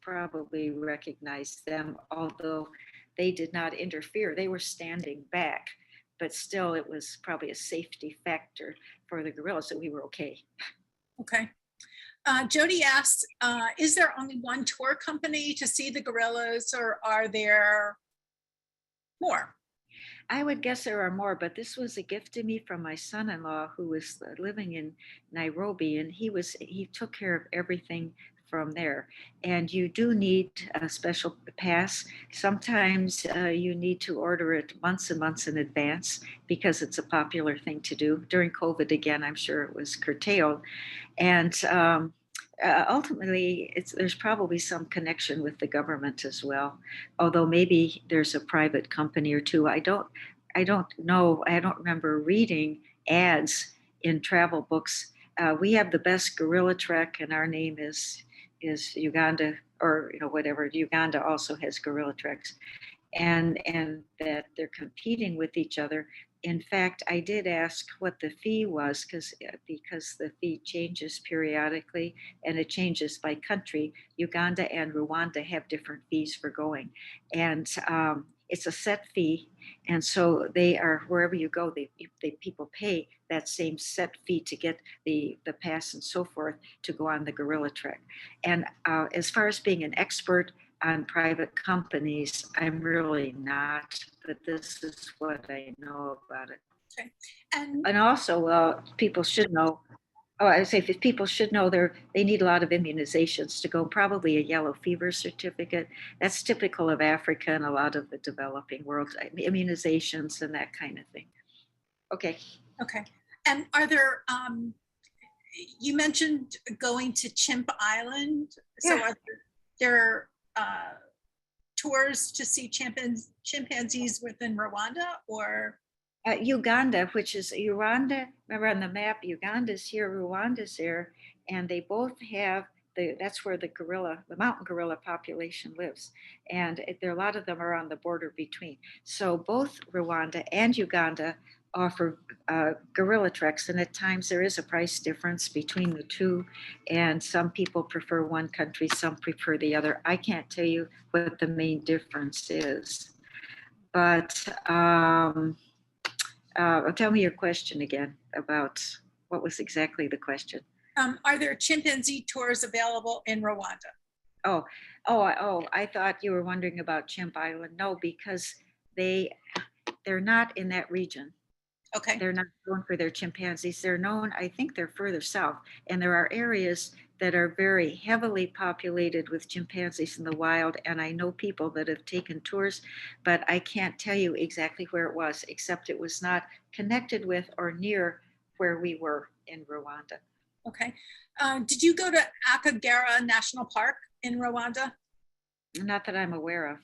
probably recognized them, although they did not interfere. They were standing back, but still it was probably a safety factor for the gorillas that we were okay. Okay. Jody asks, is there only one tour company to see the gorillas, or are there more? I would guess there are more, but this was a gift to me from my son-in-law who was living in Nairobi, and he took care of everything from there. And you do need a special pass. Sometimes you need to order it months and months in advance because it's a popular thing to do. During COVID, again, I'm sure it was curtailed. And ultimately, there's probably some connection with the government as well, although maybe there's a private company or two. I don't know. I don't remember reading ads in travel books. We have the best gorilla trek, and our name is Uganda, or whatever. Uganda also has gorilla treks, and that they're competing with each other. In fact, I did ask what the fee was because the fee changes periodically and it changes by country. Uganda and Rwanda have different fees for going, and it's a set fee, and so they are wherever you go, they people pay that same set fee to get the pass and so forth to go on the gorilla trek. And as far as being an expert on private companies, I'm really not, but this is what I know about it. Okay. And also, people should know. Oh, I say if people should know they need a lot of immunizations to go. Probably a yellow fever certificate. That's typical of Africa and a lot of the developing world. Immunizations and that kind of thing. Okay. Okay. And are there? You mentioned going to Chimp Island. So Yeah. are there tours to see chimpanzees within Rwanda, or? Uganda, which is Rwanda, remember on the map, Uganda's here, Rwanda's there, and they both have that's where the mountain gorilla population lives. And there, a lot of them are on the border between. So both Rwanda and Uganda offer gorilla treks, and at times there is a price difference between the two. And some people prefer one country, some prefer the other. I can't tell you what the main difference is, but tell me your question again about what was exactly the question. Are there chimpanzee tours available in Rwanda? Oh, I thought you were wondering about Chimp Island. No, because they're not in that region. Okay. They're not known for their chimpanzees. They're known, I think they're further south. And there are areas that are very heavily populated with chimpanzees in the wild. And I know people that have taken tours, but I can't tell you exactly where it was, except it was not connected with or near where we were in Rwanda. Okay. Did you go to Akagera National Park in Rwanda? Not that I'm aware of.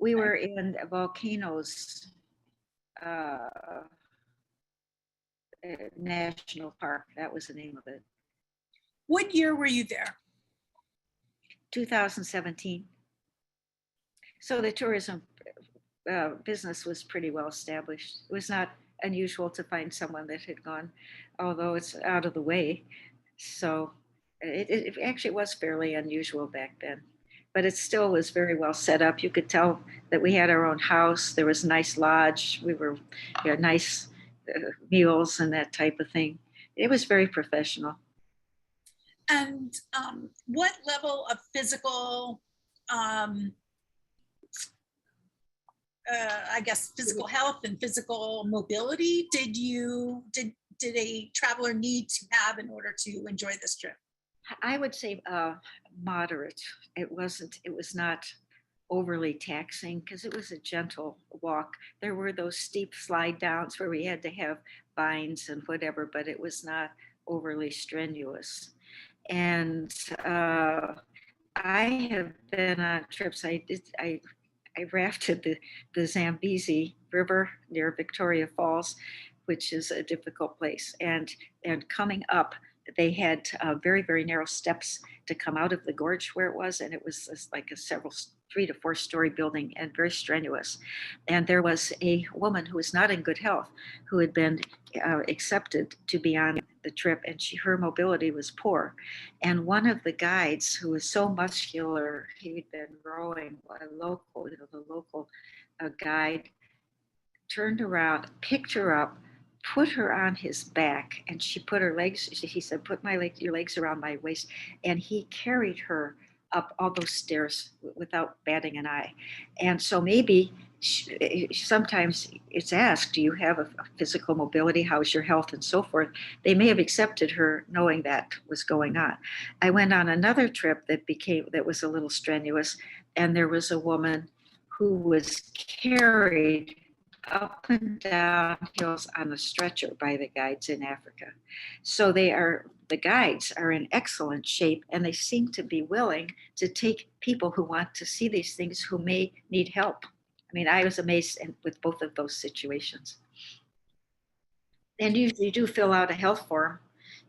We were in volcanoes National Park. That was the name of it. What year were you there? 2017. So the tourism business was pretty well established. It was not unusual to find someone that had gone, although it's out of the way. So it actually was fairly unusual back then, but it still was very well set up. You could tell that we had our own house. There was a nice lodge. We had nice meals and that type of thing. It was very professional. And what level of physical, I guess, physical health and physical mobility did a traveler need to have in order to enjoy this trip? I would say moderate. It was not overly taxing because it was a gentle walk. There were those steep slide downs where we had to have vines and whatever, but it was not overly strenuous. And I have been on trips. I rafted the Zambezi River near Victoria Falls, which is a difficult place. And coming up, they had very, very narrow steps to come out of the gorge where it was. And it was like a 3 to 4 story building and very strenuous. And there was a woman who was not in good health who had been accepted to be on the trip, and her mobility was poor. And one of the guides, who was so muscular, he'd been rowing, the local guide, turned around, picked her up, put her on his back, and she put her legs, he said, put your legs around my waist. And he carried her up all those stairs without batting an eye. And so maybe sometimes it's asked, do you have a physical mobility? How's your health and so forth? They may have accepted her knowing that was going on. I went on another trip that was a little strenuous, and there was a woman who was carried up and down hills on a stretcher by the guides in Africa. So the guides are in excellent shape, and they seem to be willing to take people who want to see these things who may need help. I mean, I was amazed with both of those situations. And you do fill out a health form.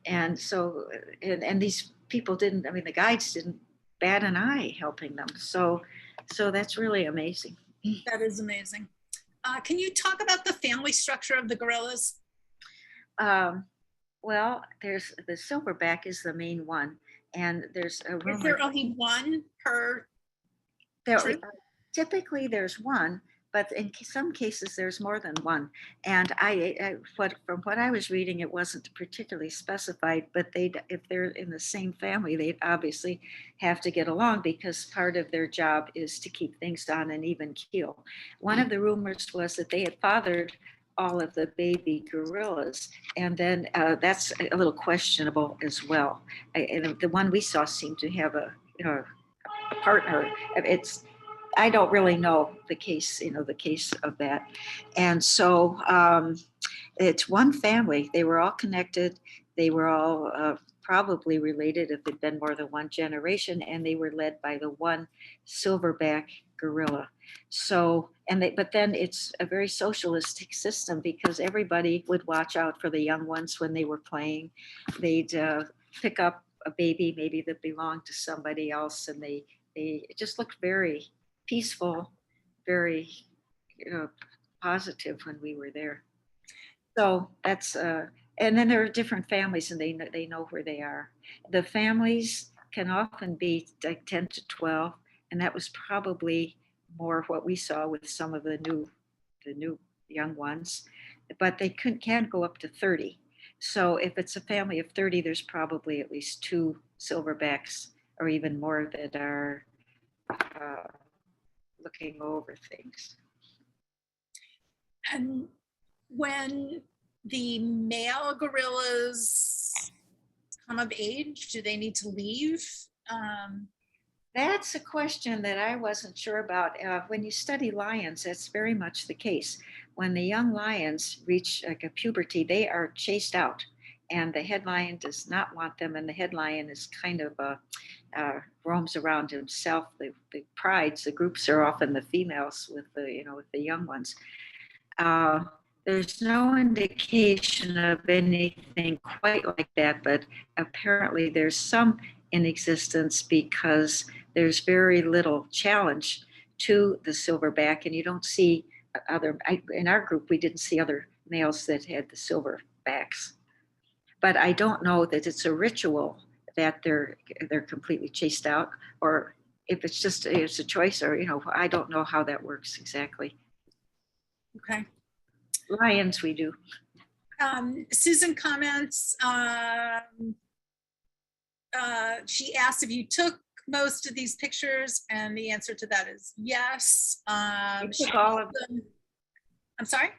And so, and these people the guides didn't bat an eye helping them. So that's really amazing. That is amazing. Can you talk about the family structure of the gorillas? Well, there's the silverback is the main one, and there's a Is rumor there only one per there, troop? typically there's one, but in some cases there's more than one. And from what I was reading, it wasn't particularly specified, but if they're in the same family, they'd obviously have to get along because part of their job is to keep things on an even keel. One of the rumors was that they had fathered all of the baby gorillas, and then that's a little questionable as well. And the one we saw seemed to have a partner. I don't really know the case of that. And so it's one family. They were all connected. They were all probably related if it'd been more than one generation, and they were led by the one silverback gorilla. So, but then it's a very socialistic system because everybody would watch out for the young ones when they were playing. They'd pick up a baby maybe that belonged to somebody else, and they just looked very peaceful, very positive when we were there. So that's and then there are different families, and they know where they are. The families can often be like 10 to 12, and that was probably more what we saw with some of the new young ones, but they can go up to 30. So if it's a family of 30, there's probably at least 2 silverbacks or even more that are looking over things. And when the male gorillas come of age, do they need to leave? That's a question that I wasn't sure about. When you study lions, that's very much the case. When the young lions reach like a puberty, they are chased out, and the head lion does not want them, and the head lion is kind of roams around himself. The prides, the groups are often the females with the young ones. There's no indication of anything quite like that, but apparently there's some in existence because there's very little challenge to the silverback, and you don't see in our group, we didn't see other males that had the silverbacks. But I don't know that it's a ritual that they're completely chased out, or if it's a choice, or I don't know how that works exactly. Okay. Lions, we do. Susan comments. She asked if you took most of these pictures, and the answer to that is yes. She took all of them. I'm sorry?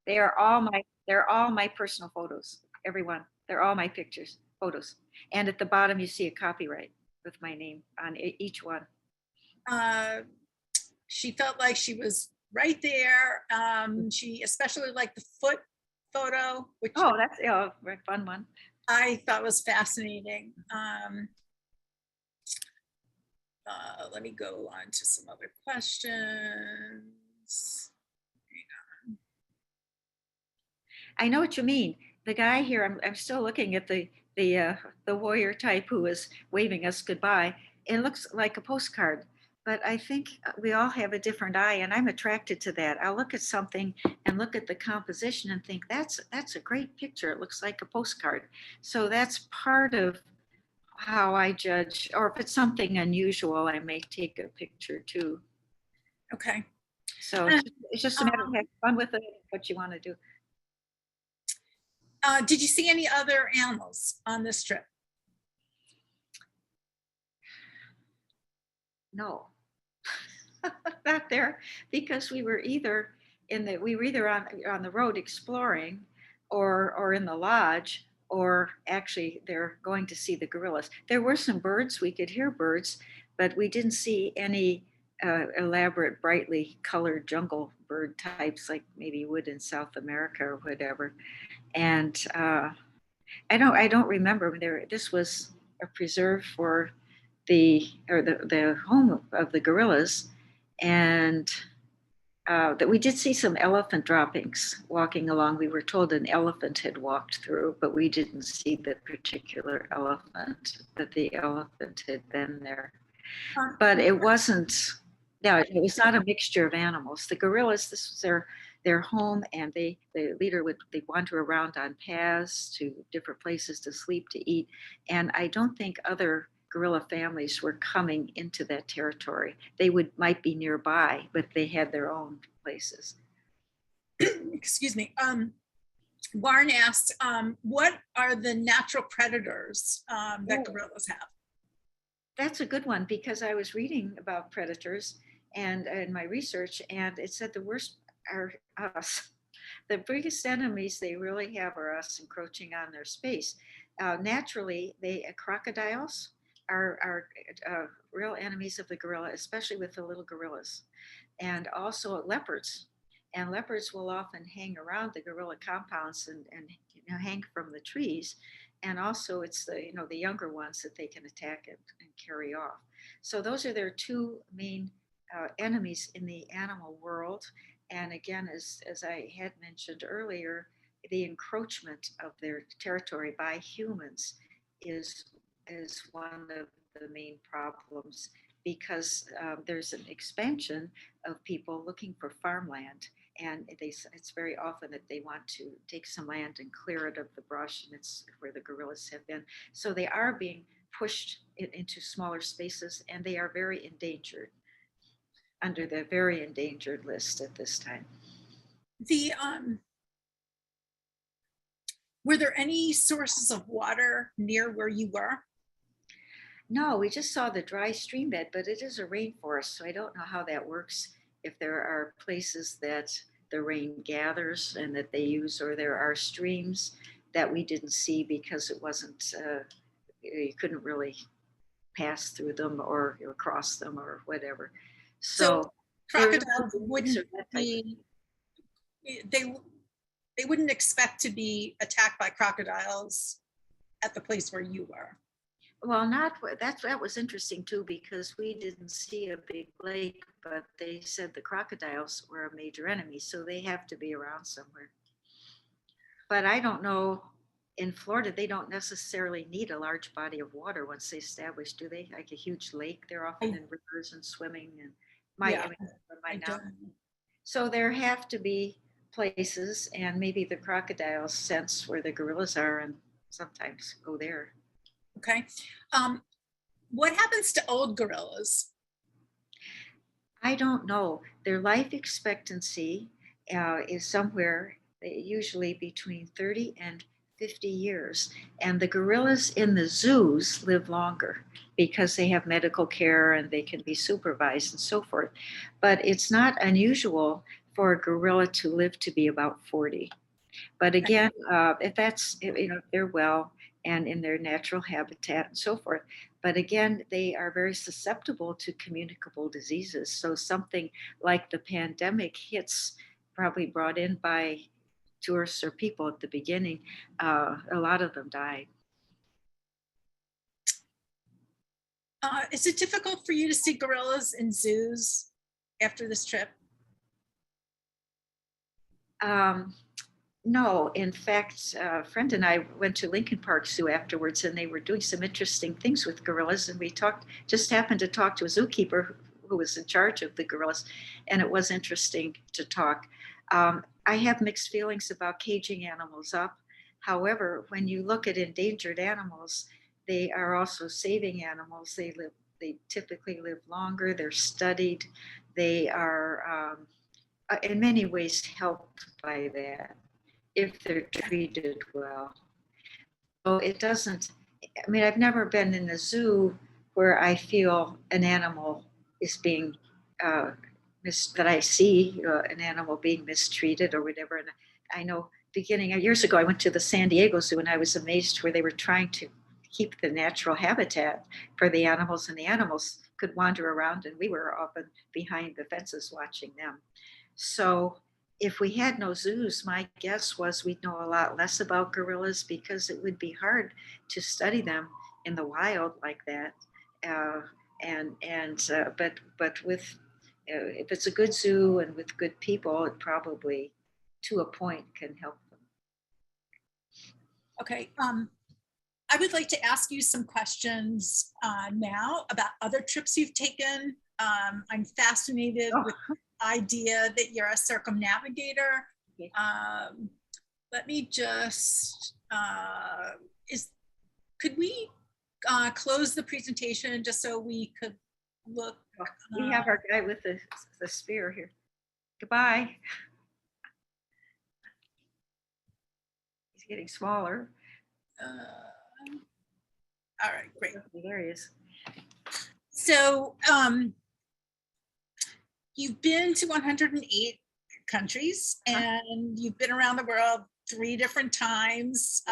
They're all my personal photos. Everyone. They're all my pictures, photos. And at the bottom, you see a copyright with my name on each one. She felt like she was right there. She especially liked the foot photo, which that's a very fun one. I thought was fascinating. Let me go on to some other questions. I know what you mean. The guy here, I'm still looking at the warrior type who is waving us goodbye. It looks like a postcard, but I think we all have a different eye, and I'm attracted to that. I'll look at something and look at the composition and think that's a great picture. It looks like a postcard. So that's part of how I judge, or if it's something unusual, I may take a picture too. Okay. So it's just a matter of having fun with it, what you want to do. Did you see any other animals on this trip? No, not there, because we were either on the road exploring, or in the lodge, or actually they're going to see the gorillas. There were some birds, we could hear birds, but we didn't see any elaborate, brightly colored jungle bird types like maybe you would in South America or whatever. And I don't remember. This was a preserve for the home of the gorillas, and that we did see some elephant droppings walking along. We were told an elephant had walked through, but we didn't see the particular elephant, but the elephant had been there. But it wasn't No, it was not a mixture of animals. The gorillas, this was their home, and the leader they wander around on paths to different places to sleep, to eat. And I don't think other gorilla families were coming into that territory. They might be nearby, but they had their own places. Excuse me. Warren asked, what are the natural predators that gorillas have? That's a good one, because I was reading about predators and in my research, and it said the worst are us. The biggest enemies they really have are us encroaching on their space. Naturally, crocodiles are real enemies of the gorilla, especially with the little gorillas, and also leopards. And leopards will often hang around the gorilla compounds and hang from the trees. And also, it's the younger ones that they can attack and carry off. So those are their two main enemies in the animal world. And again, as I had mentioned earlier, the encroachment of their territory by humans is one of the main problems, because there's an expansion of people looking for farmland, and it's very often that they want to take some land and clear it of the brush, and it's where the gorillas have been. So they are being pushed into smaller spaces, and they are very endangered, under the very endangered list at this time. Were there any sources of water near where you were? No, we just saw the dry stream bed, but it is a rainforest, so I don't know how that works. If there are places that the rain gathers and that they use, or there are streams that we didn't see because it wasn't, you couldn't really pass through them or cross them or whatever. So crocodiles wouldn't be, they wouldn't expect to be attacked by crocodiles at the place where you were. Well, that was interesting too, because we didn't see a big lake, but they said the crocodiles were a major enemy, so they have to be around somewhere. But I don't know, in Florida, they don't necessarily need a large body of water once they establish, do they? Like a huge lake, they're often in rivers and swimming, and so there have to be places, and maybe the crocodiles sense where the gorillas are and sometimes go there. Okay. What happens to old gorillas? I don't know. Their life expectancy is somewhere usually between 30 and 50 years. And the gorillas in the zoos live longer because they have medical care and they can be supervised and so forth. But it's not unusual for a gorilla to live to be about 40. But again, if they're well and in their natural habitat and so forth. But again, they are very susceptible to communicable diseases. So something like the pandemic hits, probably brought in by tourists or people at the beginning, a lot of them died. Is it difficult for you to see gorillas in zoos after this trip? No, in fact, a friend and I went to Lincoln Park Zoo afterwards, and they were doing some interesting things with gorillas. And we just happened to talk to a zookeeper who was in charge of the gorillas, and it was interesting to talk. I have mixed feelings about caging animals up. However, when you look at endangered animals, they are also saving animals. They typically live longer. They're studied. They are, in many ways, helped by that, if they're treated well. So it doesn't, I've never been in a zoo where I feel an animal is being, that I see an animal being mistreated or whatever. And I know years ago, I went to the San Diego Zoo, and I was amazed where they were trying to keep the natural habitat for the animals, and the animals could wander around, and we were often behind the fences watching them. So if we had no zoos, my guess was we'd know a lot less about gorillas, because it would be hard to study them in the wild like that. But with if it's a good zoo and with good people, it probably, to a point, can help them. Okay. I would like to ask you some questions now about other trips you've taken I'm fascinated with the idea that you're a circumnavigator. Okay. Let me just, could we close the presentation just so we could look? We have our guy with the spear here. Goodbye. He's getting smaller. All right, great. There he is. So you've been to 108 countries and you've been around the world 3 different times.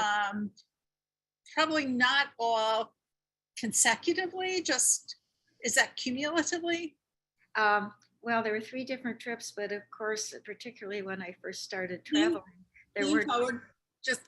Probably not all consecutively, just, is that cumulatively? Well, there were 3 different trips, but of course, particularly when I first started traveling, there Lean were. forward, just,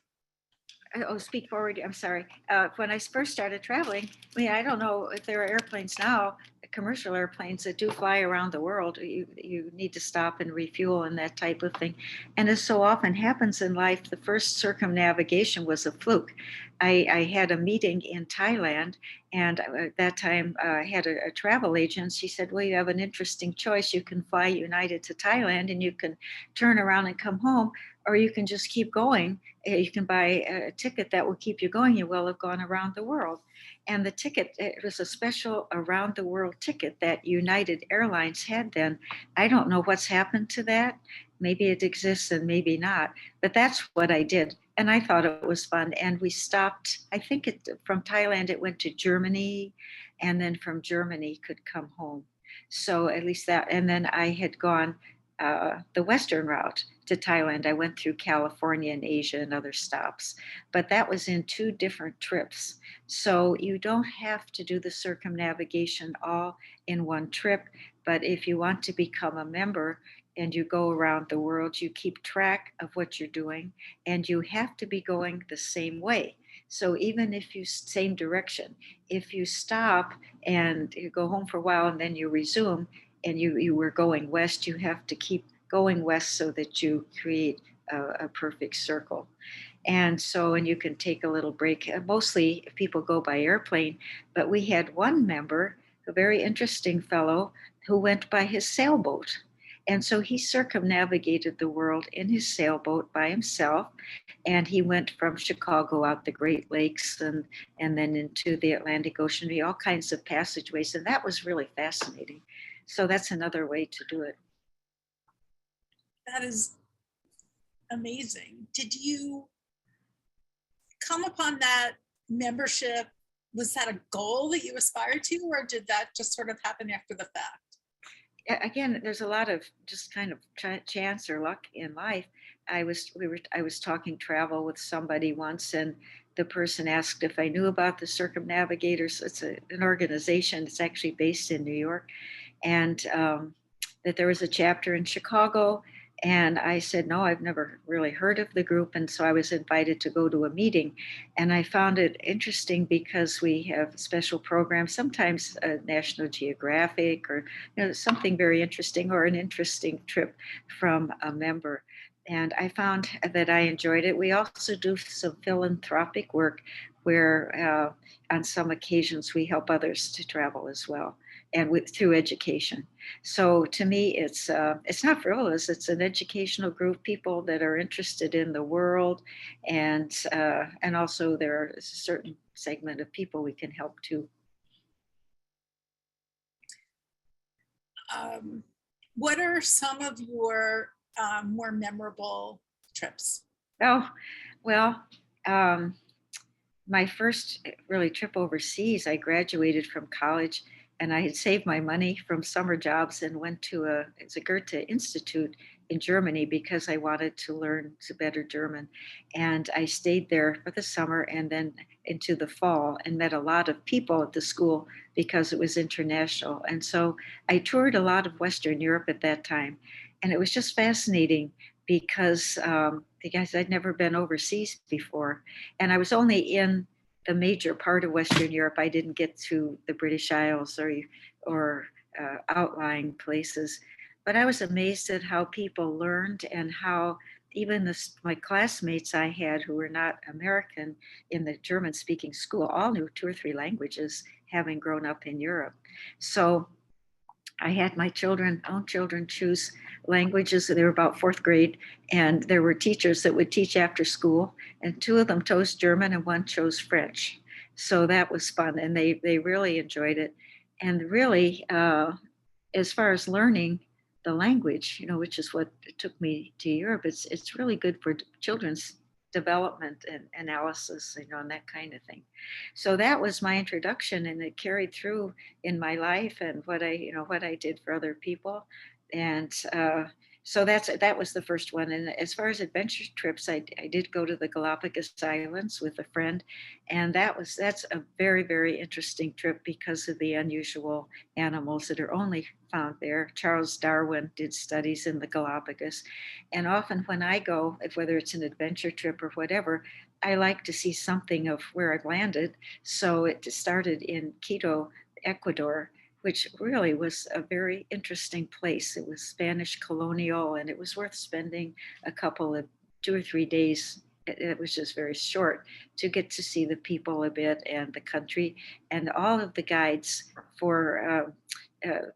Oh, speak forward. I'm sorry. When I first started traveling, I mean, I don't know if there are airplanes now, commercial airplanes that do fly around the world. You need to stop and refuel and that type of thing. And as so often happens in life, the first circumnavigation was a fluke. I had a meeting in Thailand, and at that time I had a travel agent. She said, well, you have an interesting choice. You can fly United to Thailand and you can turn around and come home, or you can just keep going. You can buy a ticket that will keep you going. You will have gone around the world. And the ticket, it was a special around the world ticket that United Airlines had then. I don't know what's happened to that. Maybe it exists and maybe not, but that's what I did. And I thought it was fun. And we stopped, I think from Thailand, it went to Germany, and then from Germany could come home. So at least that, and then I had gone the Western route to Thailand. I went through California and Asia and other stops, but that was in 2 different trips. So you don't have to do the circumnavigation all in one trip, but if you want to become a member and you go around the world, you keep track of what you're doing, and you have to be going the same way. So even if you same direction, if you stop and you go home for a while and then you resume, and you were going west, you have to keep going west so that you create a perfect circle. And so, and you can take a little break. Mostly people go by airplane, but we had one member, a very interesting fellow, who went by his sailboat. And so he circumnavigated the world in his sailboat by himself. And he went from Chicago out the Great Lakes and then into the Atlantic Ocean, all kinds of passageways. And that was really fascinating. So that's another way to do it. that is amazing. Did you come upon that membership? Was that a goal that you aspired to, or did that just sort of happen after the fact? Again, there's a lot of just kind of chance or luck in life. I was talking travel with somebody once, and the person asked if I knew about the Circumnavigators. It's an organization. It's actually based in New York, and that there was a chapter in Chicago. And I said, no, I've never really heard of the group. And so I was invited to go to a meeting. And I found it interesting because we have special programs, sometimes National Geographic or something very interesting, or an interesting trip from a member. And I found that I enjoyed it. We also do some philanthropic work where on some occasions we help others to travel as well, and through education. So to me, it's not frivolous. It's an educational group, people that are interested in the world, and also there is a certain segment of people we can help too. What are some of your more memorable trips? Oh, well, my first really trip overseas, I graduated from college and I had saved my money from summer jobs and went to it's a Goethe Institute in Germany because I wanted to learn better German. And I stayed there for the summer and then into the fall and met a lot of people at the school because it was international. And so I toured a lot of Western Europe at that time. And it was just fascinating because I'd never been overseas before. And I was only in the major part of Western Europe. I didn't get to the British Isles or outlying places. But I was amazed at how people learned and how even my classmates I had who were not American in the German-speaking school all knew 2 or 3 languages, having grown up in Europe. So I had my own children choose languages. They were about fourth grade, and there were teachers that would teach after school, and two of them chose German and one chose French. So that was fun, and they really enjoyed it. And really, as far as learning the language, which is what took me to Europe, it's really good for children's development and analysis, and that kind of thing. So that was my introduction, and it carried through in my life and what I did for other people. And so that was the first one. And as far as adventure trips, I did go to the Galapagos Islands with a friend, and that's a very, very interesting trip because of the unusual animals that are only found there. Charles Darwin did studies in the Galapagos, and often when I go, whether it's an adventure trip or whatever, I like to see something of where I've landed. So it started in Quito, Ecuador, which really was a very interesting place. It was Spanish colonial, and it was worth spending a couple of 2 or 3 days. It was just very short to get to see the people a bit and the country, and all of the guides for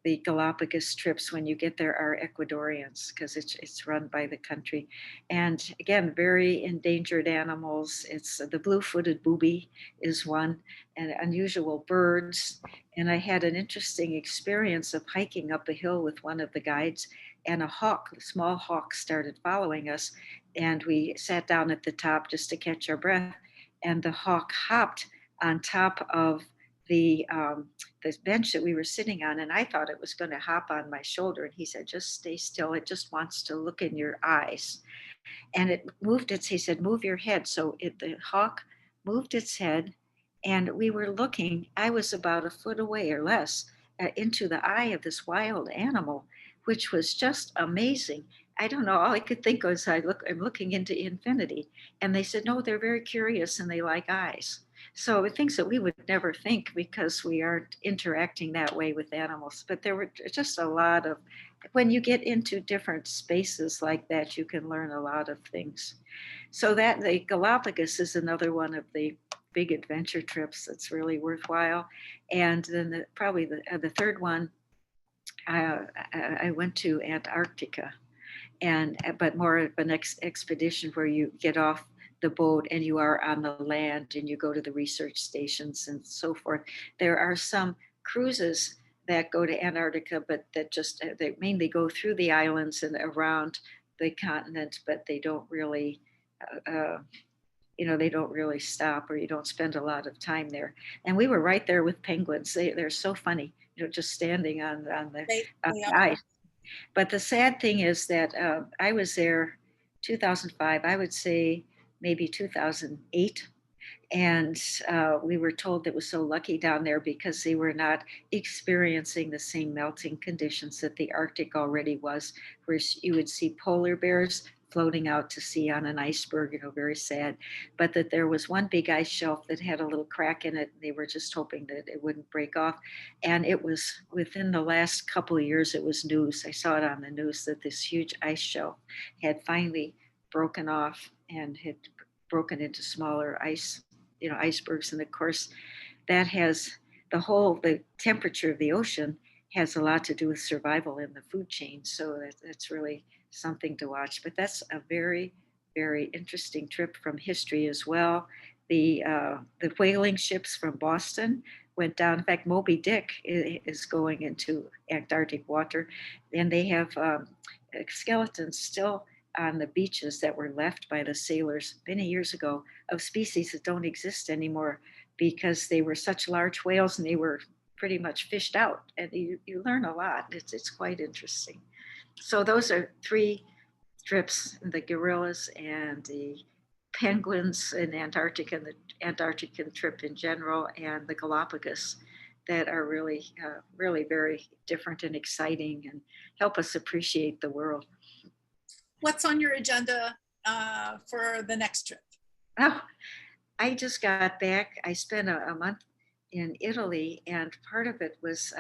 the Galapagos trips when you get there are Ecuadorians because it's run by the country. And again, very endangered animals. It's the blue-footed booby is one, and unusual birds. And I had an interesting experience of hiking up a hill with one of the guides, and a small hawk started following us. And we sat down at the top just to catch our breath. And the hawk hopped on top of the bench that we were sitting on, and I thought it was going to hop on my shoulder. And he said, "Just stay still. It just wants to look in your eyes." And it moved he said, "Move your head." So the hawk moved its head, and we were looking. I was about a foot away or less into the eye of this wild animal, which was just amazing. I don't know. All I could think was, I'm looking into infinity. And they said, no, they're very curious and they like eyes. So things that we would never think because we aren't interacting that way with animals. But there were just a lot of, when you get into different spaces like that, you can learn a lot of things. So that the Galapagos is another one of the big adventure trips that's really worthwhile. And then probably the third one, I went to Antarctica, but more of an expedition where you get off the boat and you are on the land and you go to the research stations and so forth. There are some cruises that go to Antarctica, but they mainly go through the islands and around the continent, but they don't really they don't really stop, or you don't spend a lot of time there. And we were right there with penguins. They're so funny, just standing on the ice. But the sad thing is that I was there 2005, I would say maybe 2008. And we were told it was so lucky down there because they were not experiencing the same melting conditions that the Arctic already was, where you would see polar bears floating out to sea on an iceberg, very sad. But that there was one big ice shelf that had a little crack in it. They were just hoping that it wouldn't break off. And it was within the last couple of years, it was news. I saw it on the news that this huge ice shelf had finally broken off and had broken into smaller icebergs. And of course, that has the temperature of the ocean has a lot to do with survival in the food chain. So that's really something to watch. But that's a very, very interesting trip from history as well. The whaling ships from Boston went down. In fact, Moby Dick is going into Antarctic water, and they have skeletons still on the beaches that were left by the sailors many years ago of species that don't exist anymore because they were such large whales and they were pretty much fished out. And you learn a lot. It's quite interesting. So those are 3 trips: the gorillas and the penguins in Antarctica, and the Antarctic trip in general, and the Galapagos, that are really, really very different and exciting and help us appreciate the world. What's on your agenda for the next trip? Oh, I just got back. I spent a month in Italy, and part of it was,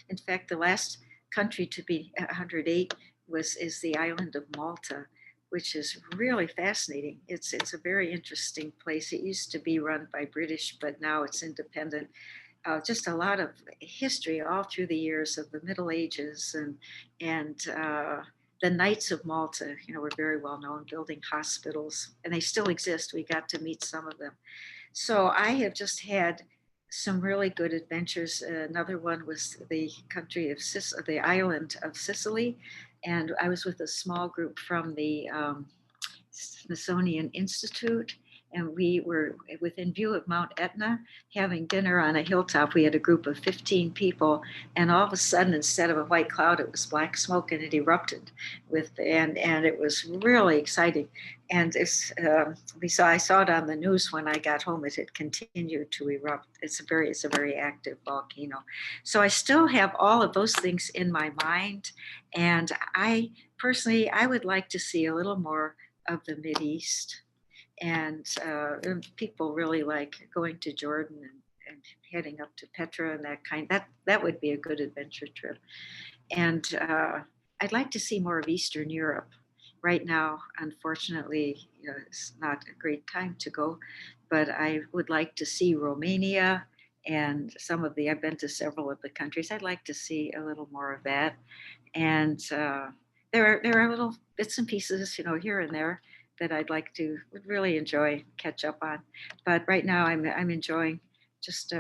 in fact, the last country to be 108 is the island of Malta, which is really fascinating. It's a very interesting place. It used to be run by British, but now it's independent. just a lot of history all through the years of the Middle Ages and the Knights of Malta, were very well known, building hospitals, and they still exist. We got to meet some of them. So I have just had some really good adventures. Another one was the country of the island of Sicily, and I was with a small group from the Smithsonian Institute, and we were within view of Mount Etna having dinner on a hilltop. We had a group of 15 people, and all of a sudden, instead of a white cloud, it was black smoke, and it erupted and it was really exciting. And I saw it on the news when I got home. It had continued to erupt. It's a very active volcano. So I still have all of those things in my mind, and I personally would like to see a little more of the Mideast. And people really like going to Jordan and heading up to Petra and that would be a good adventure trip. And I'd like to see more of Eastern Europe. Right now, unfortunately, it's not a great time to go, but I would like to see Romania and I've been to several of the countries. I'd like to see a little more of that. And there are little bits and pieces, here and there that would really enjoy, catch up on. But right now I'm enjoying just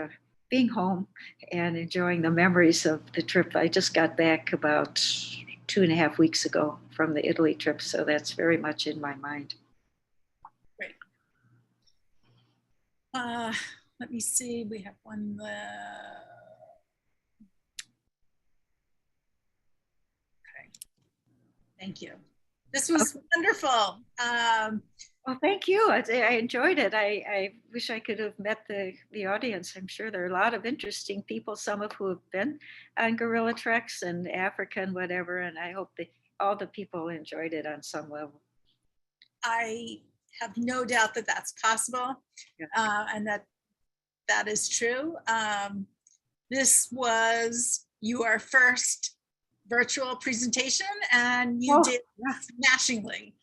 being home and enjoying the memories of the trip. I just got back about 2.5 weeks ago from the Italy trip, so that's very much in my mind. Great. Let me see, we have one. Okay, thank you. This was wonderful. Well, thank you. I enjoyed it. I wish I could have met the audience. I'm sure there are a lot of interesting people, some of who have been on gorilla treks in Africa and whatever, and I hope that all the people enjoyed it on some level. I have no doubt that that's possible, and that is true. This was your first virtual presentation, and you did smashingly.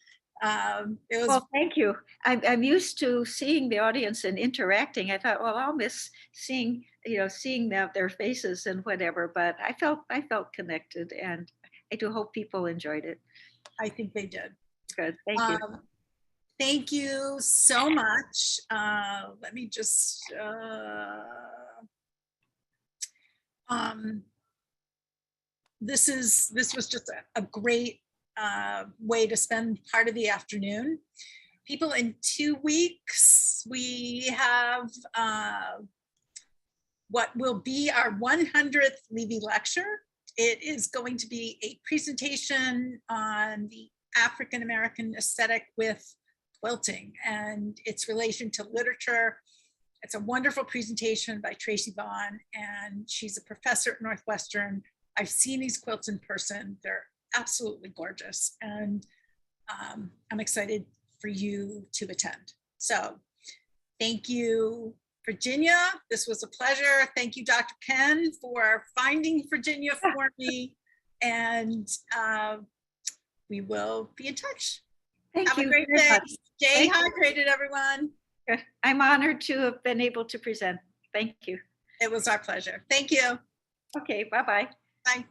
Well, thank you. I'm used to seeing the audience and interacting. I thought, well, I'll miss seeing their faces and whatever, but I felt connected, and I do hope people enjoyed it. I think they did. Good, thank you. Thank you so much. Let me just, this was just a great way to spend part of the afternoon. People, in 2 weeks, we have what will be our 100th Levy lecture. It is going to be a presentation on the African-American aesthetic with quilting and its relation to literature. It's a wonderful presentation by Tracy Vaughn, and she's a professor at Northwestern. I've seen these quilts in person. They're absolutely gorgeous, and I'm excited for you to attend. So thank you, Virginia. This was a pleasure. Thank you, Dr. Ken, for finding Virginia for me, and we will be in touch. Thank you. Have a great day. Stay hydrated, everyone. I'm honored to have been able to present. Thank you. It was our pleasure. Thank you. Okay, bye-bye. Bye.